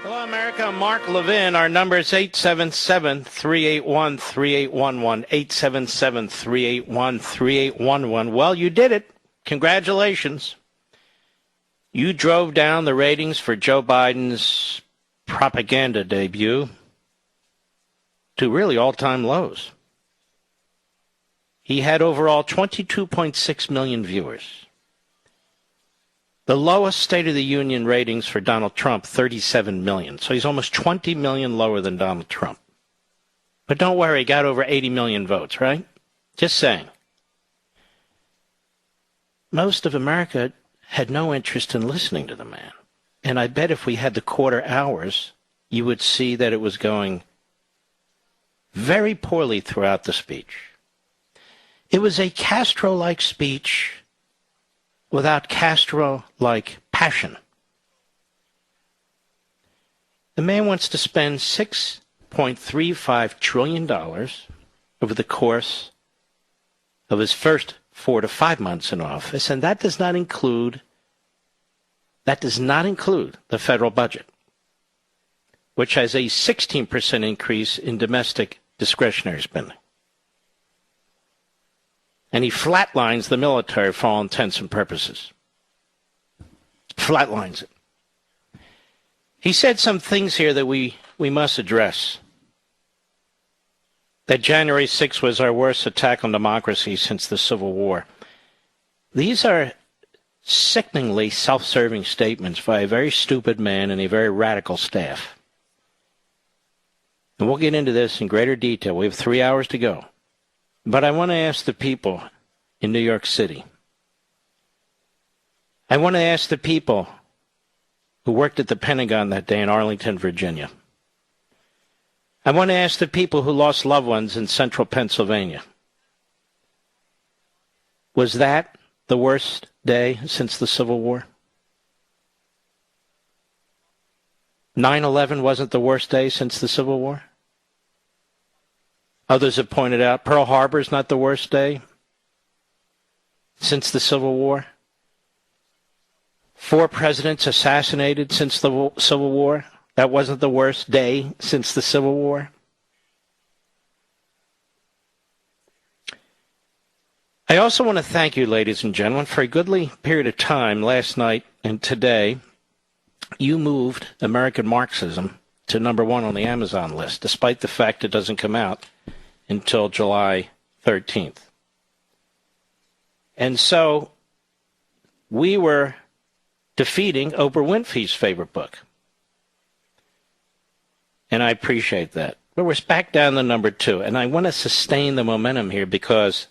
Hello, America. I'm Mark Levin. Our number is 877-381-3811. 877-381-3811. Well, you did it. Congratulations. You drove down the ratings for Joe Biden's propaganda debut to really all-time lows. He had overall 22.6 million viewers. The lowest State of the Union ratings for Donald Trump, 37 million. So he's almost 20 million lower than Donald Trump. But don't worry, he got over 80 million votes, right? Just saying. Most of America had no interest in listening to the man. And I bet if we had the quarter hours, you would see that it was going very poorly throughout the speech. It was a Castro-like speech without Castro-like passion. The man wants to spend $6.35 trillion over the course of his first 4 to 5 months in office, and that does not include the federal budget, which has a 16% increase in domestic discretionary spending. And he flatlines the military for all intents and purposes. Flatlines it. He said some things here that we must address. That January 6th was our worst attack on democracy since the Civil War. These are sickeningly self-serving statements by a very stupid man and a very radical staff. And we'll get into this in greater detail. We have 3 hours to go. But I want to ask the people in New York City. I want to ask the people who worked at the Pentagon that day in Arlington, Virginia. I want to ask the people who lost loved ones in central Pennsylvania. Was that the worst day since the Civil War? 9/11 wasn't the worst day since the Civil War? Others have pointed out Pearl Harbor is not the worst day since the Civil War. 4 presidents assassinated since the Civil War. That wasn't the worst day since the Civil War. I also want to thank you, ladies and gentlemen, for a goodly period of time last night and today. You moved American Marxism to number 1 on the Amazon list, despite the fact it doesn't come out until July 13th. And so we were defeating Oprah Winfrey's favorite book. And I appreciate that. But we're back down to number 2. And I want to sustain the momentum here because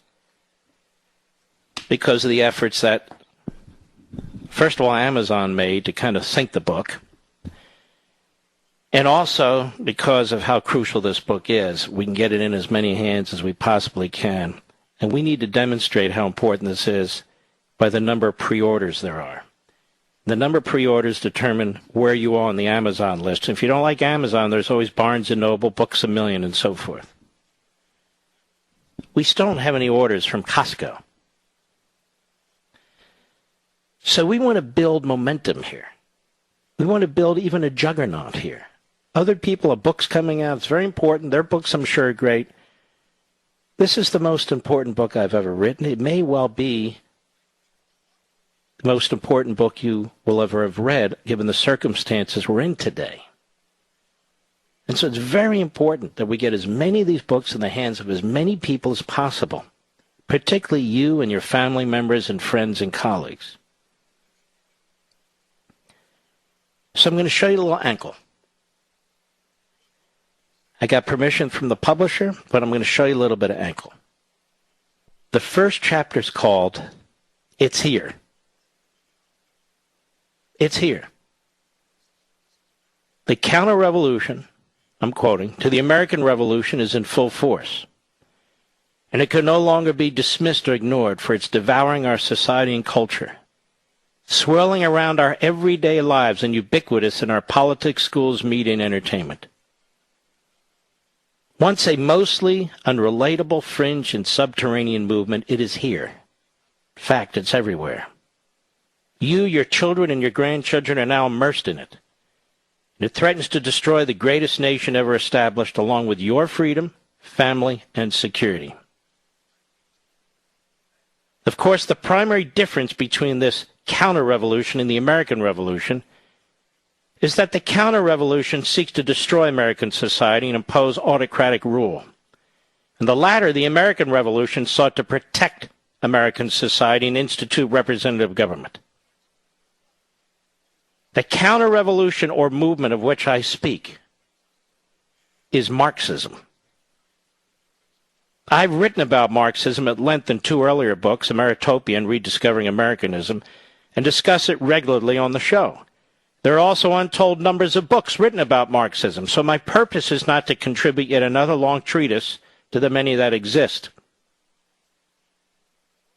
of the efforts that, first of all, Amazon made to kind of sink the book. And also, because of how crucial this book is, we can get it in as many hands as we possibly can. And we need to demonstrate how important this is by the number of pre-orders there are. The number of pre-orders determine where you are on the Amazon list. If you don't like Amazon, there's always Barnes & Noble, Books A Million, and so forth. We still don't have any orders from Costco. So we want to build momentum here. We want to build even a juggernaut here. Other people have books coming out. It's very important. Their books, I'm sure, are great. This is the most important book I've ever written. It may well be the most important book you will ever have read, given the circumstances we're in today. And so it's very important that we get as many of these books in the hands of as many people as possible, particularly you and your family members and friends and colleagues. So I'm going to show you a little ankle. I got permission from the publisher, but I'm going to show you a little bit of ankle. The first chapter is called It's Here. It's here. The counter-revolution, I'm quoting, to the American Revolution is in full force. And it can no longer be dismissed or ignored, for it's devouring our society and culture, swirling around our everyday lives and ubiquitous in our politics, schools, media, and entertainment. Once a mostly unrelatable fringe and subterranean movement, it is here. In fact, it's everywhere. You, your children, and your grandchildren are now immersed in it. It threatens to destroy the greatest nation ever established, along with your freedom, family, and security. Of course, the primary difference between this counter-revolution and the American Revolution is that the counter-revolution seeks to destroy American society and impose autocratic rule. In the latter, the American Revolution sought to protect American society and institute representative government. The counter-revolution or movement of which I speak is Marxism. I've written about Marxism at length in 2 earlier books, Ameritopia and Rediscovering Americanism, and discuss it regularly on the show. There are also untold numbers of books written about Marxism, so my purpose is not to contribute yet another long treatise to the many that exist.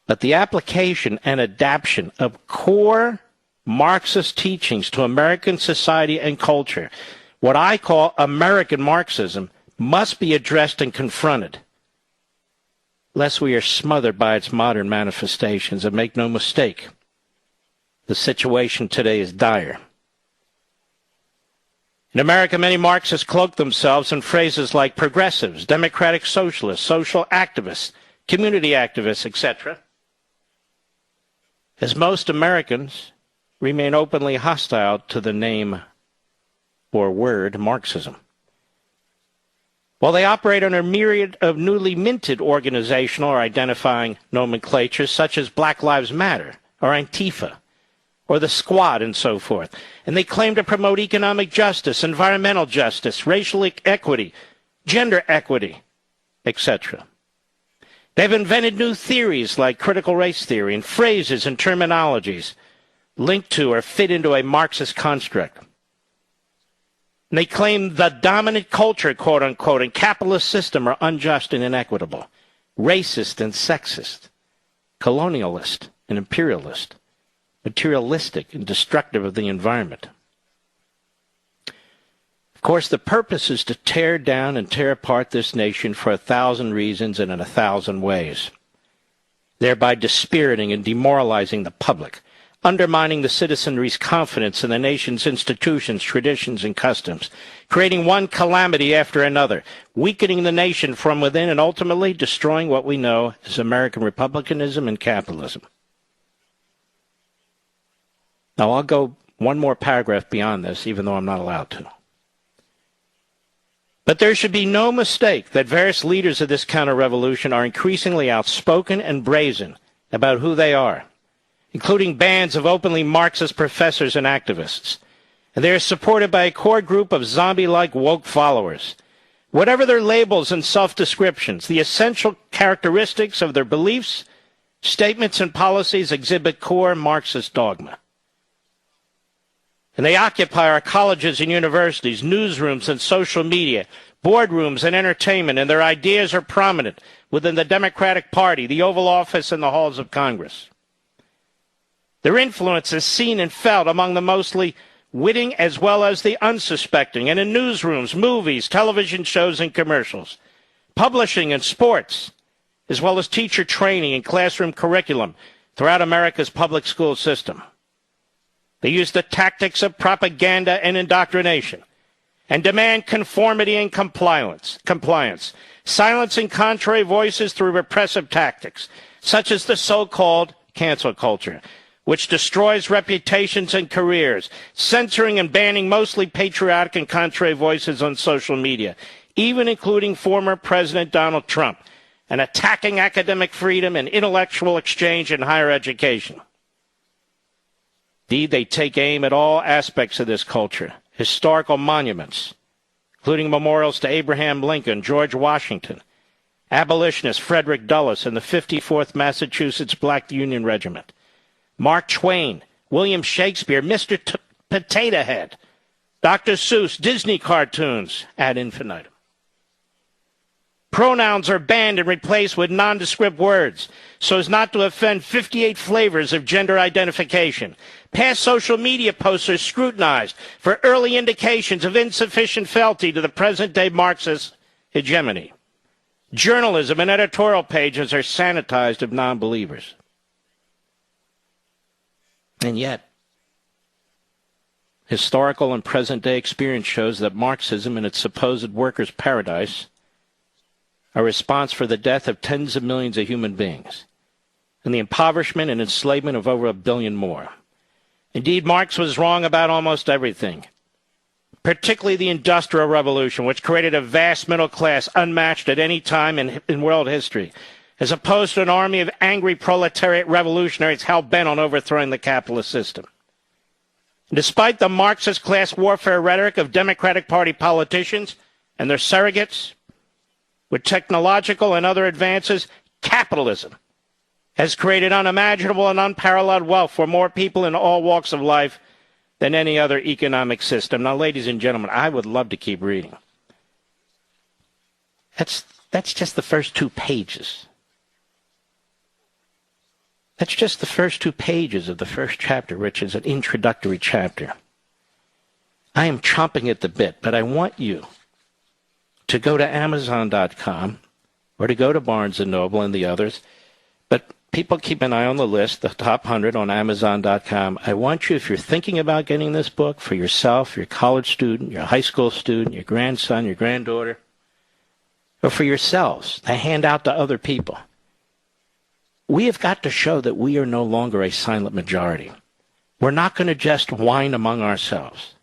But the application and adaptation of core Marxist teachings to American society and culture, what I call American Marxism, must be addressed and confronted, lest we are smothered by its modern manifestations. And make no mistake, the situation today is dire. In America, many Marxists cloak themselves in phrases like progressives, democratic socialists, social activists, community activists, etc., as most Americans remain openly hostile to the name or word Marxism. While they operate under a myriad of newly minted organizational or identifying nomenclatures such as Black Lives Matter or Antifa or the Squad and so forth, and they claim to promote economic justice, environmental justice, racial equity, gender equity, etc. They've invented new theories like critical race theory and phrases and terminologies linked to or fit into a Marxist construct. And they claim the dominant culture, quote unquote, and capitalist system are unjust and inequitable, racist and sexist, colonialist and imperialist, materialistic and destructive of the environment. Of course, the purpose is to tear down and tear apart this nation for 1,000 reasons and in 1,000 ways, thereby dispiriting and demoralizing the public, undermining the citizenry's confidence in the nation's institutions, traditions, and customs, creating one calamity after another, weakening the nation from within, and ultimately destroying what we know as American republicanism and capitalism. Now, I'll go one more paragraph beyond this, even though I'm not allowed to. But there should be no mistake that various leaders of this counter-revolution are increasingly outspoken and brazen about who they are, including bands of openly Marxist professors and activists. And they are supported by a core group of zombie-like woke followers. Whatever their labels and self-descriptions, the essential characteristics of their beliefs, statements, and policies exhibit core Marxist dogma. And they occupy our colleges and universities, newsrooms and social media, boardrooms and entertainment, and their ideas are prominent within the Democratic Party, the Oval Office, and the halls of Congress. Their influence is seen and felt among the mostly witting as well as the unsuspecting, and in newsrooms, movies, television shows, and commercials, publishing and sports, as well as teacher training and classroom curriculum throughout America's public school system. They use the tactics of propaganda and indoctrination and demand conformity and compliance, silencing contrary voices through repressive tactics, such as the so-called cancel culture, which destroys reputations and careers, censoring and banning mostly patriotic and contrary voices on social media, even including former President Donald Trump, and attacking academic freedom and intellectual exchange in higher education. Indeed, they take aim at all aspects of this culture, historical monuments, including memorials to Abraham Lincoln, George Washington, abolitionist Frederick Dulles, and the 54th Massachusetts Black Union Regiment, Mark Twain, William Shakespeare, Mr. Potato Head, Dr. Seuss, Disney cartoons, ad infinitum. Pronouns are banned and replaced with nondescript words so as not to offend 58 flavors of gender identification. Past social media posts are scrutinized for early indications of insufficient fealty to the present-day Marxist hegemony. Journalism and editorial pages are sanitized of non-believers. And yet, historical and present-day experience shows that Marxism and its supposed workers' paradise are a response for the death of tens of millions of human beings and the impoverishment and enslavement of over 1 billion more. Indeed, Marx was wrong about almost everything, particularly the Industrial Revolution, which created a vast middle class unmatched at any time in world history, as opposed to an army of angry proletariat revolutionaries hell-bent on overthrowing the capitalist system. Despite the Marxist class warfare rhetoric of Democratic Party politicians and their surrogates, with technological and other advances, capitalism has created unimaginable and unparalleled wealth for more people in all walks of life than any other economic system. Now, ladies and gentlemen, I would love to keep reading. That's just the first 2 pages. That's just the first 2 pages of the first chapter, which is an introductory chapter. I am chomping at the bit, but I want you to go to Amazon.com or to go to Barnes & Noble and the others. But people keep an eye on the list, the top 100 on Amazon.com. I want you, if you're thinking about getting this book for yourself, your college student, your high school student, your grandson, your granddaughter, or for yourselves, to hand out to other people. We have got to show that we are no longer a silent majority. We're not going to just whine among ourselves.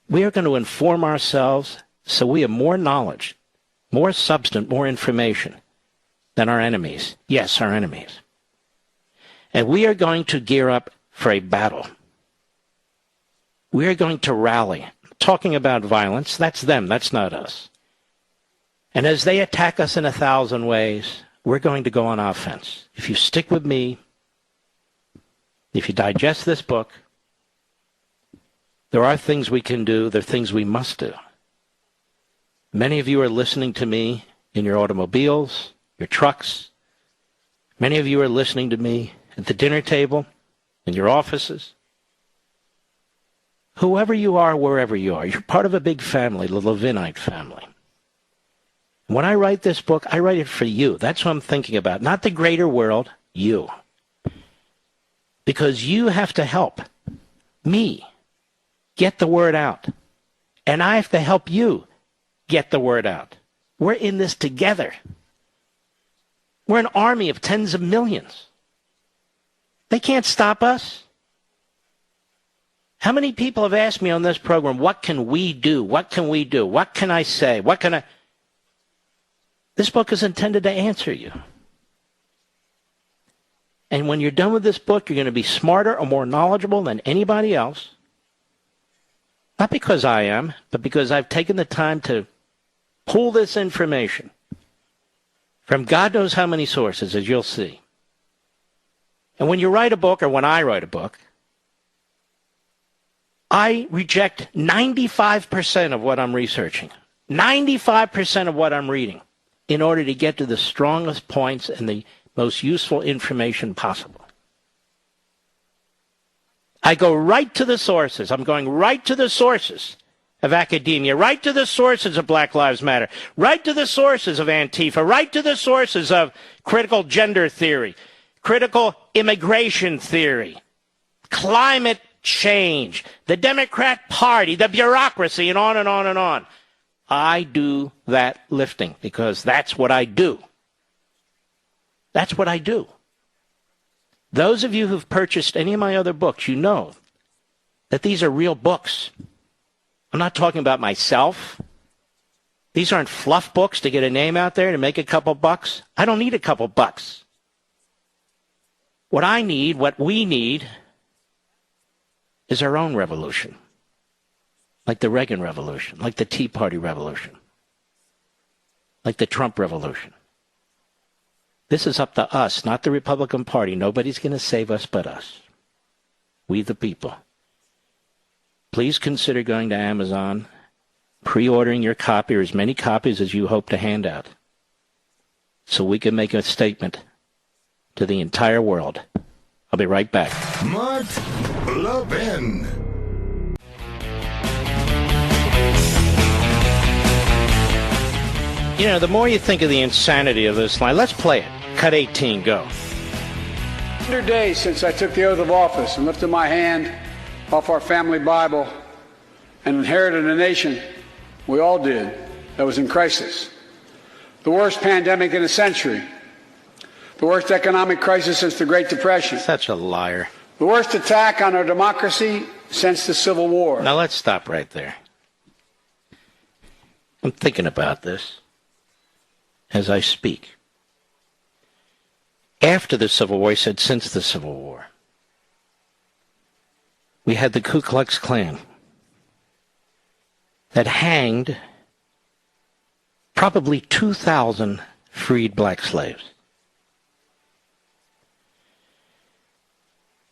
We are going to inform ourselves so we have more knowledge, more substance, more information than our enemies. Yes, our enemies. And we are going to gear up for a battle. We are going to rally. Talking about violence, that's them, that's not us. And as they attack us in 1,000 ways, we're going to go on offense. If you stick with me, if you digest this book, there are things we can do, there are things we must do. Many of you are listening to me in your automobiles, your trucks. Many of you are listening to me at the dinner table, in your offices. Whoever you are, wherever you are, you're part of a big family, the Levinite family. When I write this book, I write it for you. That's what I'm thinking about. Not the greater world, you. Because you have to help me get the word out. And I have to help you get the word out. We're in this together. We're an army of tens of millions. They can't stop us. How many people have asked me on this program, what can we do? What can we do? What can I say? What can I... This book is intended to answer you. And when you're done with this book, you're going to be smarter or more knowledgeable than anybody else. Not because I am, but because I've taken the time to pull this information from God knows how many sources, as you'll see. And when you write a book, or when I write a book, I reject 95% of what I'm researching, 95% of what I'm reading, in order to get to the strongest points and the most useful information possible. I go right to the sources. I'm going right to the sources of academia, right to the sources of Black Lives Matter, right to the sources of Antifa, right to the sources of critical gender theory, critical immigration theory, climate change, the Democrat Party, the bureaucracy, and on and on and on. I do that lifting because that's what I do. That's what I do. Those of you who've purchased any of my other books, you know that these are real books. I'm not talking about myself. These aren't fluff books to get a name out there to make a couple bucks. I don't need a couple bucks. What I need, what we need, is our own revolution. Like the Reagan Revolution, like the Tea Party Revolution, like the Trump Revolution. This is up to us, not the Republican Party. Nobody's going to save us but us. We the people. Please consider going to Amazon, pre-ordering your copy, or as many copies as you hope to hand out, so we can make a statement to the entire world. I'll be right back. Mark Levin. You know, the more you think of the insanity of this line, let's play it. Cut 18, go. 100 days since I took the oath of office and lifted my hand off our family Bible and inherited a nation, we all did, that was in crisis. The worst pandemic in a century. The worst economic crisis since the Great Depression. Such a liar. The worst attack on our democracy since the Civil War. Now let's stop right there. I'm thinking about this as I speak. After the Civil War, he said since the Civil War. We had the Ku Klux Klan that hanged probably 2,000 freed black slaves.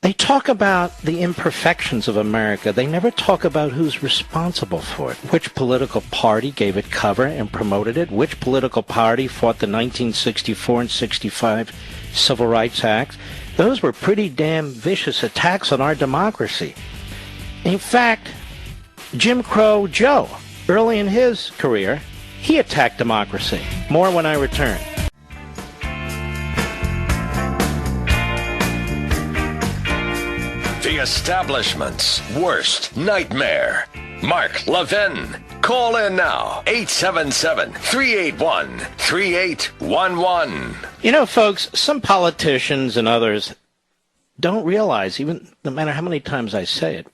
They talk about the imperfections of America. They never talk about who's responsible for it. Which political party gave it cover and promoted it? Which political party fought the 1964 and 65 Civil Rights Acts? Those were pretty damn vicious attacks on our democracy. In fact, Jim Crow Joe, early in his career, he attacked democracy. More when I return. The establishment's worst nightmare. Mark Levin. Call in now. 877-381-3811. You know, folks, some politicians and others don't realize, even no matter how many times I say it,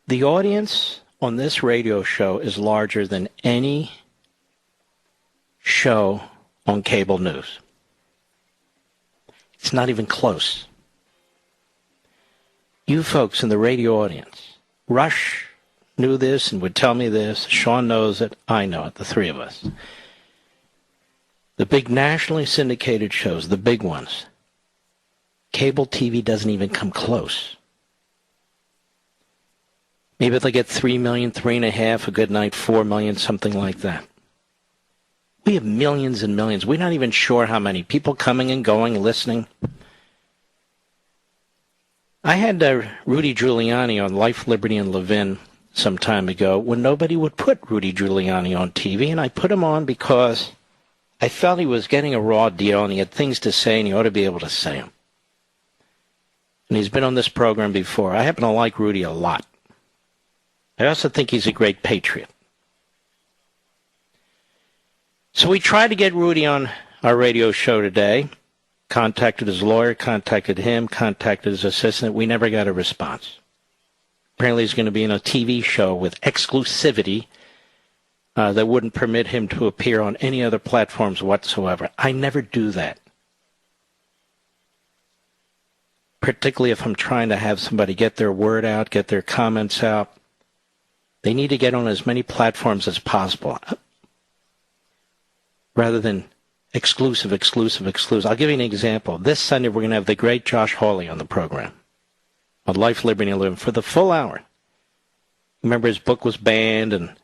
the audience on this radio show is larger than any show on cable news. It's not even close. You folks in the radio audience, Rush knew this and would tell me this. Sean knows it. I know it. The three of us. The big nationally syndicated shows, the big ones, cable TV doesn't even come close. Maybe they get 3 million, 3.5, a good night, 4 million, something like that. We have millions and millions. We're not even sure how many people coming and going, listening. I had Rudy Giuliani on Life, Liberty, and Levin some time ago when nobody would put Rudy Giuliani on TV, and I put him on because I felt he was getting a raw deal and he had things to say and he ought to be able to say them. And he's been on this program before. I happen to like Rudy a lot. I also think he's a great patriot. So we tried to get Rudy on our radio show today. Contacted his lawyer, contacted him, contacted his assistant. We never got a response. Apparently he's going to be in a TV show with exclusivity that wouldn't permit him to appear on any other platforms whatsoever. I never do that. Particularly if I'm trying to have somebody get their word out, get their comments out. They need to get on as many platforms as possible. Rather than exclusive. I'll give you an example. This Sunday, we're going to have the great Josh Hawley on the program on Life, Liberty, and Living for the full hour. Remember, his book was banned, and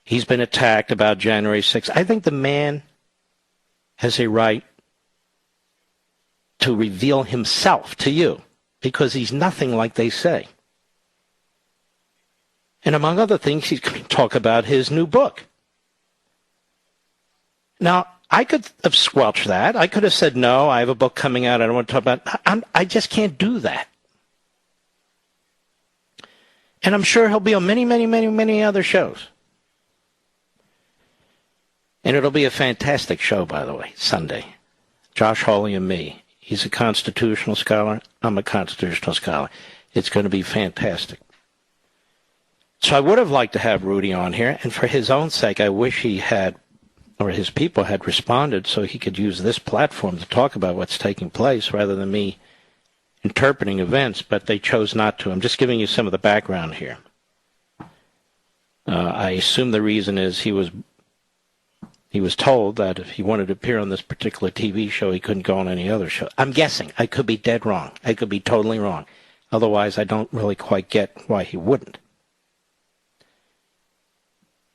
he's been attacked about January 6th. I think the man has a right to reveal himself to you because he's nothing like they say. And among other things, he's going to talk about his new book. Now, I could have squelched that. I could have said, no, I have a book coming out I don't want to talk about. I just can't do that. And I'm sure he'll be on many other shows. And it'll be a fantastic show, by the way, Sunday. Josh Hawley and me. He's a constitutional scholar. I'm a constitutional scholar. It's going to be fantastic. So I would have liked to have Rudy on here. And for his own sake, I wish he had, or his people had responded so he could use this platform to talk about what's taking place rather than me interpreting events, but they chose not to. I'm just giving you some of the background here. I assume the reason is he was told that if he wanted to appear on this particular TV show, he couldn't go on any other show. I'm guessing. I could be dead wrong. I could be totally wrong. Otherwise, I don't really quite get why he wouldn't.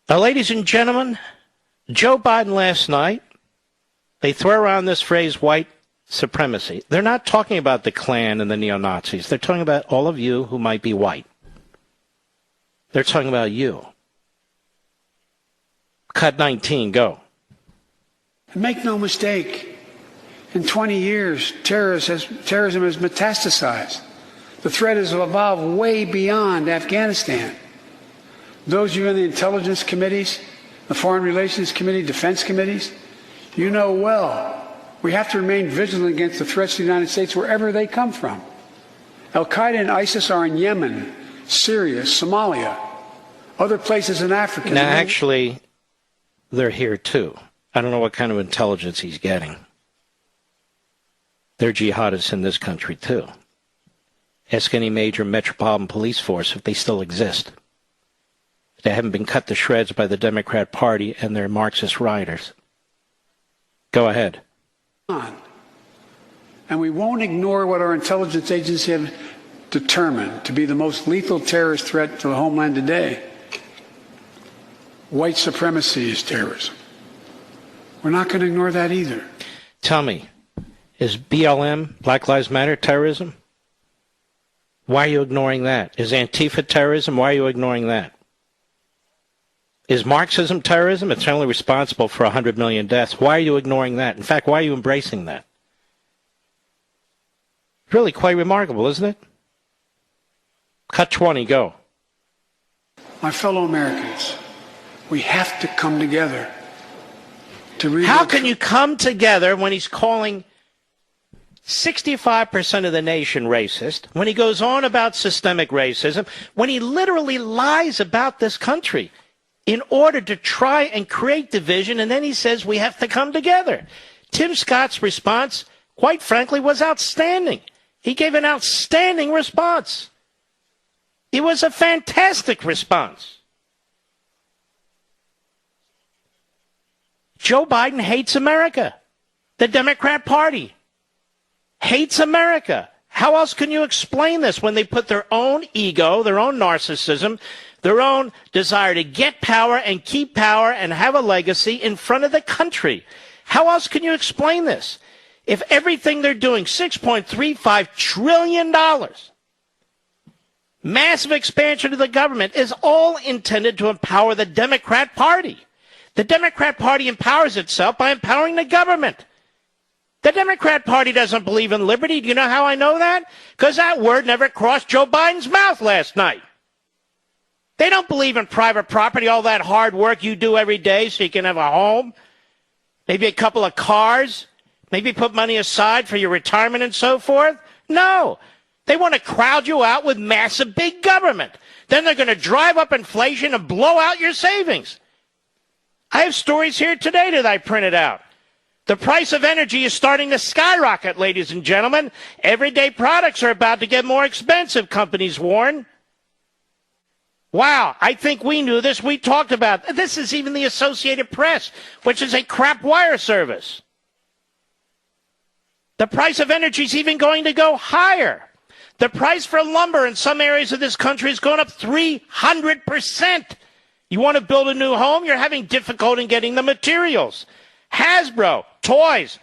Now, ladies and gentlemen, Joe Biden last night, they throw around this phrase, white supremacy. They're not talking about the Klan and the neo-Nazis. They're talking about all of you who might be white. They're talking about you. Cut 19, go. And make no mistake, in 20 years, terrorism has metastasized. The threat has evolved way beyond Afghanistan. Those of you in the intelligence committees, the foreign relations committee, defense committees, you know well we have to remain vigilant against the threats to the United States wherever they come from. Al-Qaeda and ISIS are in Yemen, Syria, Somalia, other places in Africa. Now, actually, they're here too. I don't know what kind of intelligence he's getting. They're jihadists in this country too. Ask any major metropolitan police force if they still exist. They haven't been cut to shreds by the Democrat Party and their Marxist rioters. Go ahead. And we won't ignore what our intelligence agencies have determined to be the most lethal terrorist threat to the homeland today. White supremacy is terrorism. We're not going to ignore that either. Tell me, is BLM, Black Lives Matter, terrorism? Why are you ignoring that? Is Antifa terrorism? Why are you ignoring that? Is Marxism terrorism? It's only responsible for 100 million deaths. Why are you ignoring that? In fact, why are you embracing that? Really quite remarkable, isn't it? Cut 20, go. My fellow Americans, we have to come together to How can you come together when he's calling 65% of the nation racist, when he goes on about systemic racism, when he literally lies about this country in order to try and create division, and then he says we have to come together? Tim Scott's response, quite frankly, was outstanding. He gave an outstanding response. It was a fantastic response. Joe Biden hates America. The Democrat Party hates America. How else can you explain this when they put their own ego, their own narcissism, their own desire to get power and keep power and have a legacy in front of the country? How else can you explain this? If everything they're doing, $6.35 trillion, massive expansion of the government, is all intended to empower the Democrat Party. The Democrat Party empowers itself by empowering the government. The Democrat Party doesn't believe in liberty. Do you know how I know that? Because that word never crossed Joe Biden's mouth last night. They don't believe in private property, all that hard work you do every day so you can have a home, maybe a couple of cars, maybe put money aside for your retirement and so forth. No. They want to crowd you out with massive big government. Then they're going to drive up inflation and blow out your savings. I have stories here today that I printed out. The price of energy is starting to skyrocket, ladies and gentlemen. Everyday products are about to get more expensive, companies warn. Wow, I think we knew this. We talked about this. Is even the Associated Press, which is a crap wire service. The price of energy is even going to go higher. The price for lumber in some areas of this country is going up 300%. You want to build a new home? You're having difficulty in getting the materials. Hasbro, toys,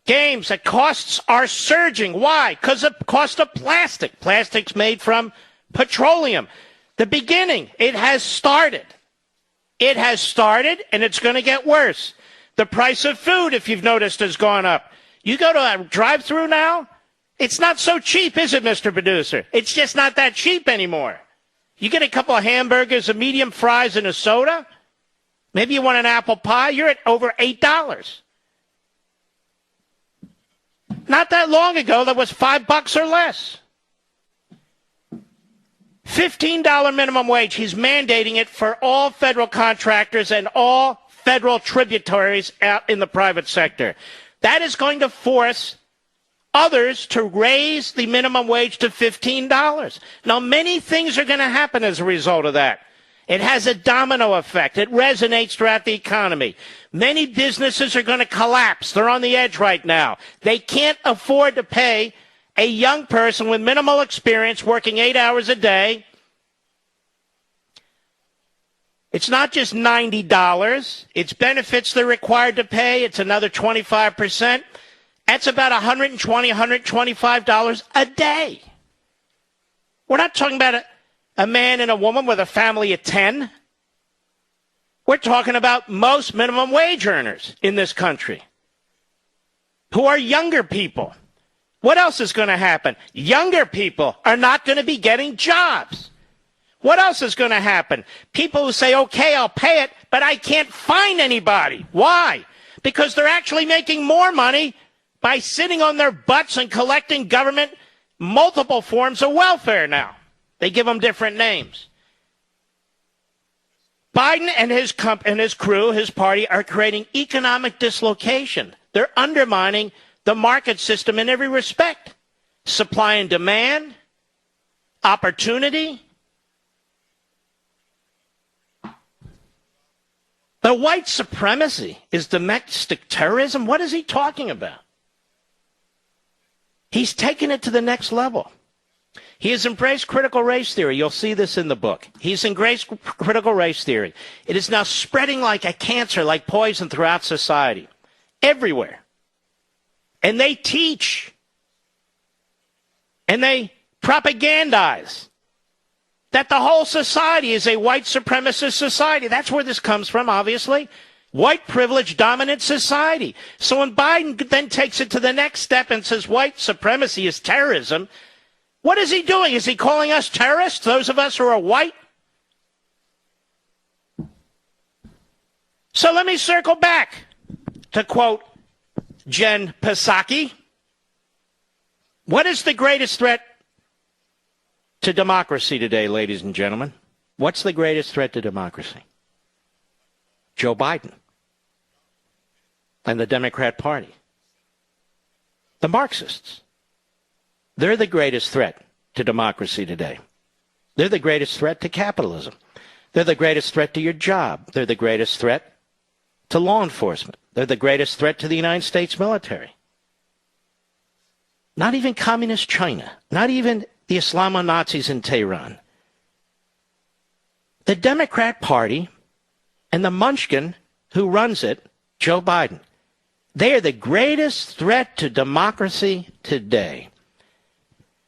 games, the costs are surging. Why? Because of the cost of plastic. Plastic's made from petroleum. The beginning, it has started. It has started, and it's going to get worse. The price of food, if you've noticed, has gone up. You go to a drive-thru now, it's not so cheap, is it, Mr. Producer? It's just not that cheap anymore. You get a couple of hamburgers, a medium fries, and a soda. Maybe you want an apple pie. You're at over $8. Not that long ago, that was $5 or less. $15 minimum wage. He's mandating it for all federal contractors and all federal tributaries out in the private sector. That is going to force others to raise the minimum wage to $15. Now, many things are going to happen as a result of that. It has a domino effect. It resonates throughout the economy. Many businesses are going to collapse. They're on the edge right now. They can't afford to pay a young person with minimal experience working 8 hours a day. It's not just $90. It's benefits they're required to pay. It's another 25%. That's about $120, $125 a day. We're not talking about a man and a woman with a family of 10. We're talking about most minimum wage earners in this country who are younger people. What else is going to happen? Younger people are not going to be getting jobs. What else is going to happen? People who say, okay, I'll pay it, but I can't find anybody. Why? Because they're actually making more money by sitting on their butts and collecting government multiple forms of welfare now. They give them different names. Biden and his crew, his party, are creating economic dislocation. They're undermining the market system in every respect. Supply and demand, opportunity. The white supremacy is domestic terrorism. What is he talking about? He's taken it to the next level. He has embraced critical race theory. You'll see this in the book. He's embraced critical race theory. It is now spreading like a cancer, like poison throughout society, everywhere. And they teach and they propagandize that the whole society is a white supremacist society. That's where this comes from, obviously. White privilege dominant society. So when Biden then takes it to the next step and says white supremacy is terrorism, what is he doing? Is he calling us terrorists, those of us who are white? So let me circle back to quote Jen Psaki. What is the greatest threat to democracy today, ladies and gentlemen? What's the greatest threat to democracy? Joe Biden and the Democrat Party. The Marxists. They're the greatest threat to democracy today. They're the greatest threat to capitalism. They're the greatest threat to your job. They're the greatest threat to law enforcement. They're the greatest threat to the United States military. Not even communist China. Not even the Islamo-Nazis in Tehran. The Democrat Party and the munchkin who runs it, Joe Biden, they are the greatest threat to democracy today.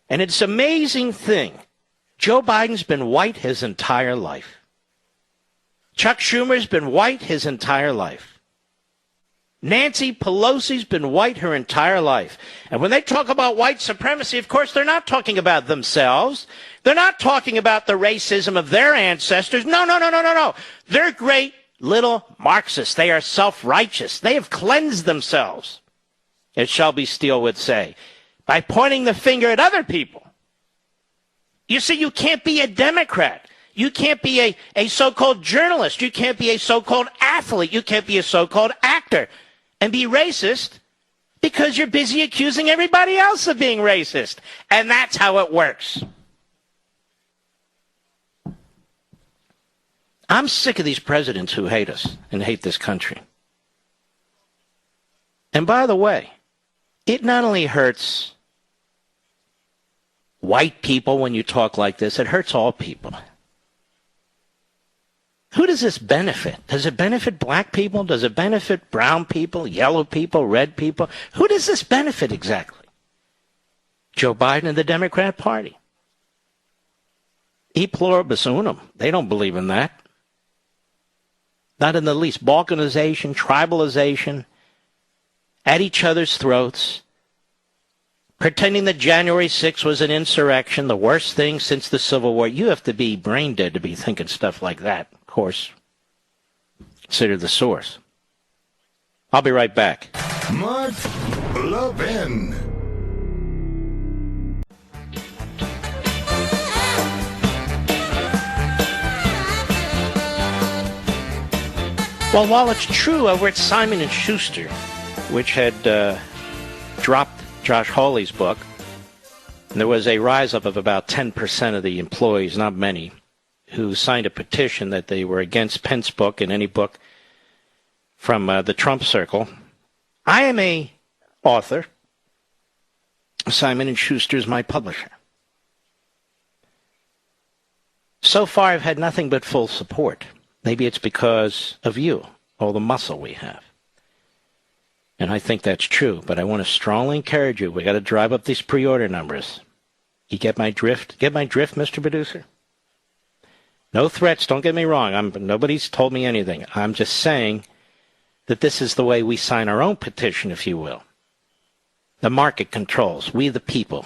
And it's an amazing thing. Joe Biden's been white his entire life. Chuck Schumer's been white his entire life. Nancy Pelosi's been white her entire life. And when they talk about white supremacy, of course, they're not talking about themselves. They're not talking about the racism of their ancestors. No. They're great little Marxists. They are self-righteous. They have cleansed themselves, as Shelby Steele would say, by pointing the finger at other people. You see, you can't be a Democrat. You can't be a so-called journalist. You can't be a so-called athlete. You can't be a so-called actor and be racist because you're busy accusing everybody else of being racist. And that's how it works. I'm sick of these presidents who hate us and hate this country. And by the way, it not only hurts white people when you talk like this, it hurts all people. Who does this benefit? Does it benefit black people? Does it benefit brown people, yellow people, red people? Who does this benefit exactly? Joe Biden and the Democrat Party. E pluribus unum. They don't believe in that. Not in the least. Balkanization, tribalization, at each other's throats, pretending that January 6th was an insurrection, the worst thing since the Civil War. You have to be brain dead to be thinking stuff like that, of course. Consider the source. I'll be right back. Mark Levin. Well, while it's true over at Simon & Schuster, which had dropped Josh Hawley's book, and there was a rise-up of about 10% of the employees, not many, who signed a petition that they were against Pence's book and any book from the Trump circle. I am a author. Simon & Schuster is my publisher. So far, I've had nothing but full support. Maybe it's because of you, all the muscle we have. And I think that's true, but I want to strongly encourage you. We got to drive up these pre-order numbers. You get my drift? Get my drift, Mr. Producer? No threats, don't get me wrong. Nobody's told me anything. I'm just saying that this is the way we sign our own petition, if you will. The market controls. We the people.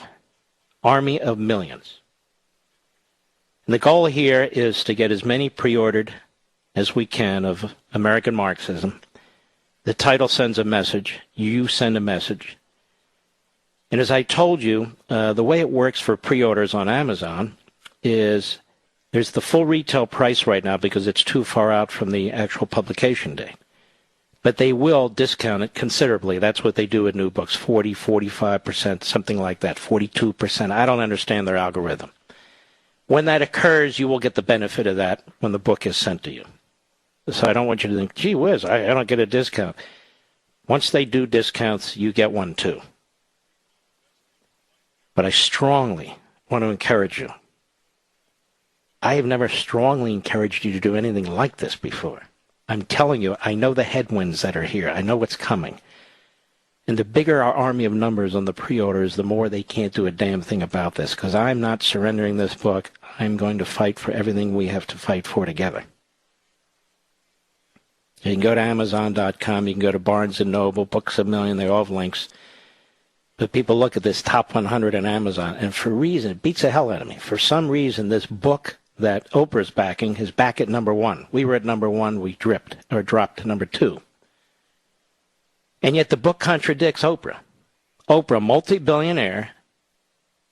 Army of millions. And the goal here is to get as many pre-ordered as we can of American Marxism. The title sends a message. You send a message. And as I told you, the way it works for pre-orders on Amazon is there's the full retail price right now because it's too far out from the actual publication date. But they will discount it considerably. That's what they do with new books, 40, 45%, something like that, 42%. I don't understand their algorithm. When that occurs, you will get the benefit of that when the book is sent to you. So I don't want you to think, gee whiz, I don't get a discount. Once they do discounts, you get one too. But I strongly want to encourage you. I have never strongly encouraged you to do anything like this before. I'm telling you, I know the headwinds that are here. I know what's coming. And the bigger our army of numbers on the pre-orders, the more they can't do a damn thing about this. Because I'm not surrendering this book. I'm going to fight for everything we have to fight for together. You can go to Amazon.com. You can go to Barnes & Noble, Books A Million. They all have links. But people look at this top 100 on Amazon, and for a reason, it beats the hell out of me. For some reason, this book that Oprah's backing is back at number 1. We were at number 1. We dropped to number 2. And yet the book contradicts Oprah. Oprah, multi-billionaire,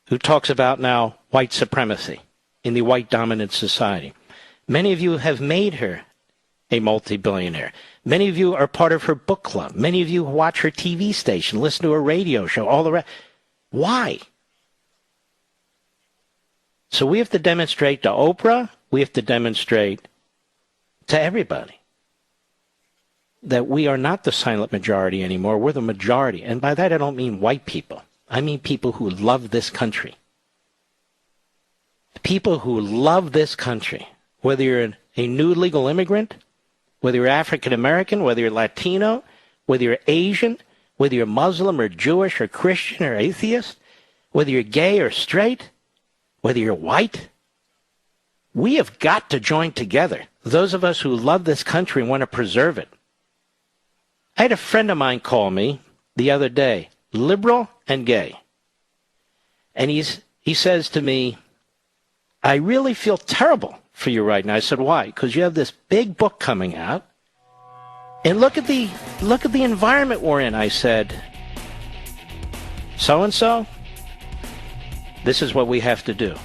who talks about now white supremacy in the white dominant society. Many of you have made her a multi-billionaire. Many of you are part of her book club. Many of you watch her TV station, listen to her radio show, all the rest. Why? So we have to demonstrate to Oprah, we have to demonstrate to everybody that we are not the silent majority anymore. We're the majority. And by that, I don't mean white people. I mean people who love this country. People who love this country, whether you're a new legal immigrant, whether you're African American, whether you're Latino, whether you're Asian, whether you're Muslim or Jewish or Christian or atheist, whether you're gay or straight, whether you're white, we have got to join together. Those of us who love this country and want to preserve it. I had a friend of mine call me the other day, liberal and gay. And he says to me, I really feel terrible for you right now. I said, why? Because you have this big book coming out. And look at the environment we're in. I said, so-and-so, this is what we have to do.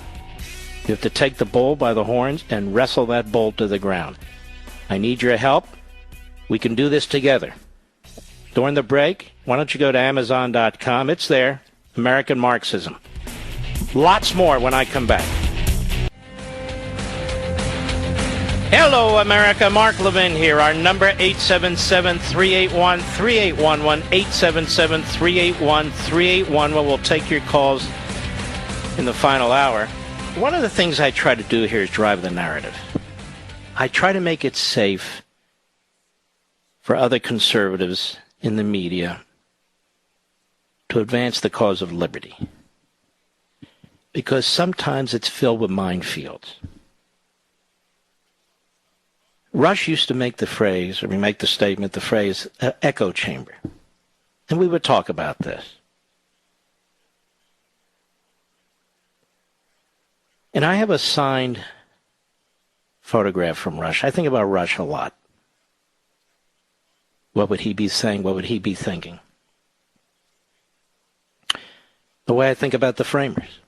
You have to take the bull by the horns and wrestle that bull to the ground. I need your help. We can do this together. During the break, why don't you go to Amazon.com? It's there. American Marxism. Lots more when I come back. Hello, America. Mark Levin here. Our number, 877-381-3811, 877-381-3811. We'll take your calls in the final hour. One of the things I try to do here is drive the narrative. I try to make it safe for other conservatives in the media to advance the cause of liberty. Because sometimes it's filled with minefields. Rush used to make the phrase, or we make the statement, the phrase, echo chamber. And we would talk about this. And I have a signed photograph from Rush. I think about Rush a lot. What would he be saying? What would he be thinking? The way I think about the framers.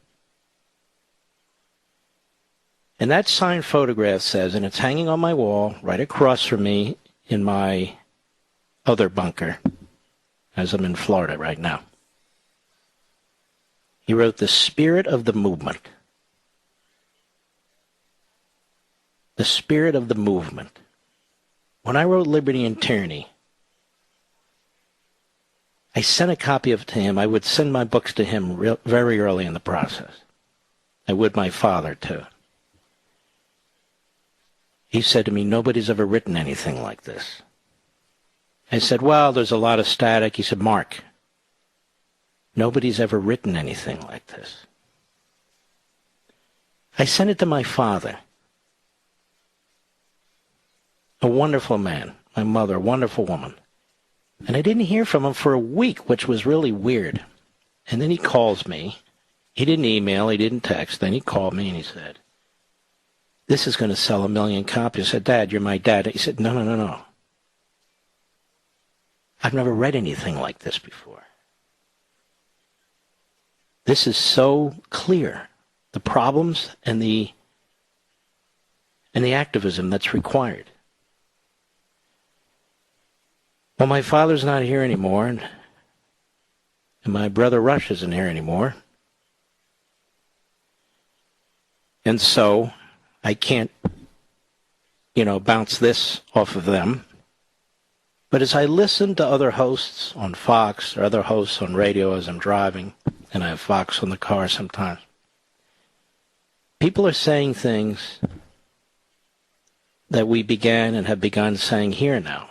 And that signed photograph says, and it's hanging on my wall right across from me in my other bunker, as I'm in Florida right now. He wrote, "The spirit of the movement." The spirit of the movement. When I wrote Liberty and Tyranny, I sent a copy of it to him. I would send my books to him very early in the process. I would my father, too. He said to me, nobody's ever written anything like this. I said, well, there's a lot of static. He said, Mark, nobody's ever written anything like this. I sent it to my father, a wonderful man, my mother, a wonderful woman. And I didn't hear from him for a week, which was really weird. And then he calls me. He didn't email, he didn't text. Then he called me and he said, this is going to sell 1 million copies. I said, Dad, you're my dad. He said, no. I've never read anything like this before. This is so clear. The problems and the activism that's required. Well, my father's not here anymore, and my brother Rush isn't here anymore. And so I can't, bounce this off of them. But as I listen to other hosts on Fox or other hosts on radio as I'm driving, and I have Fox on the car sometimes, people are saying things that we began and have begun saying here now.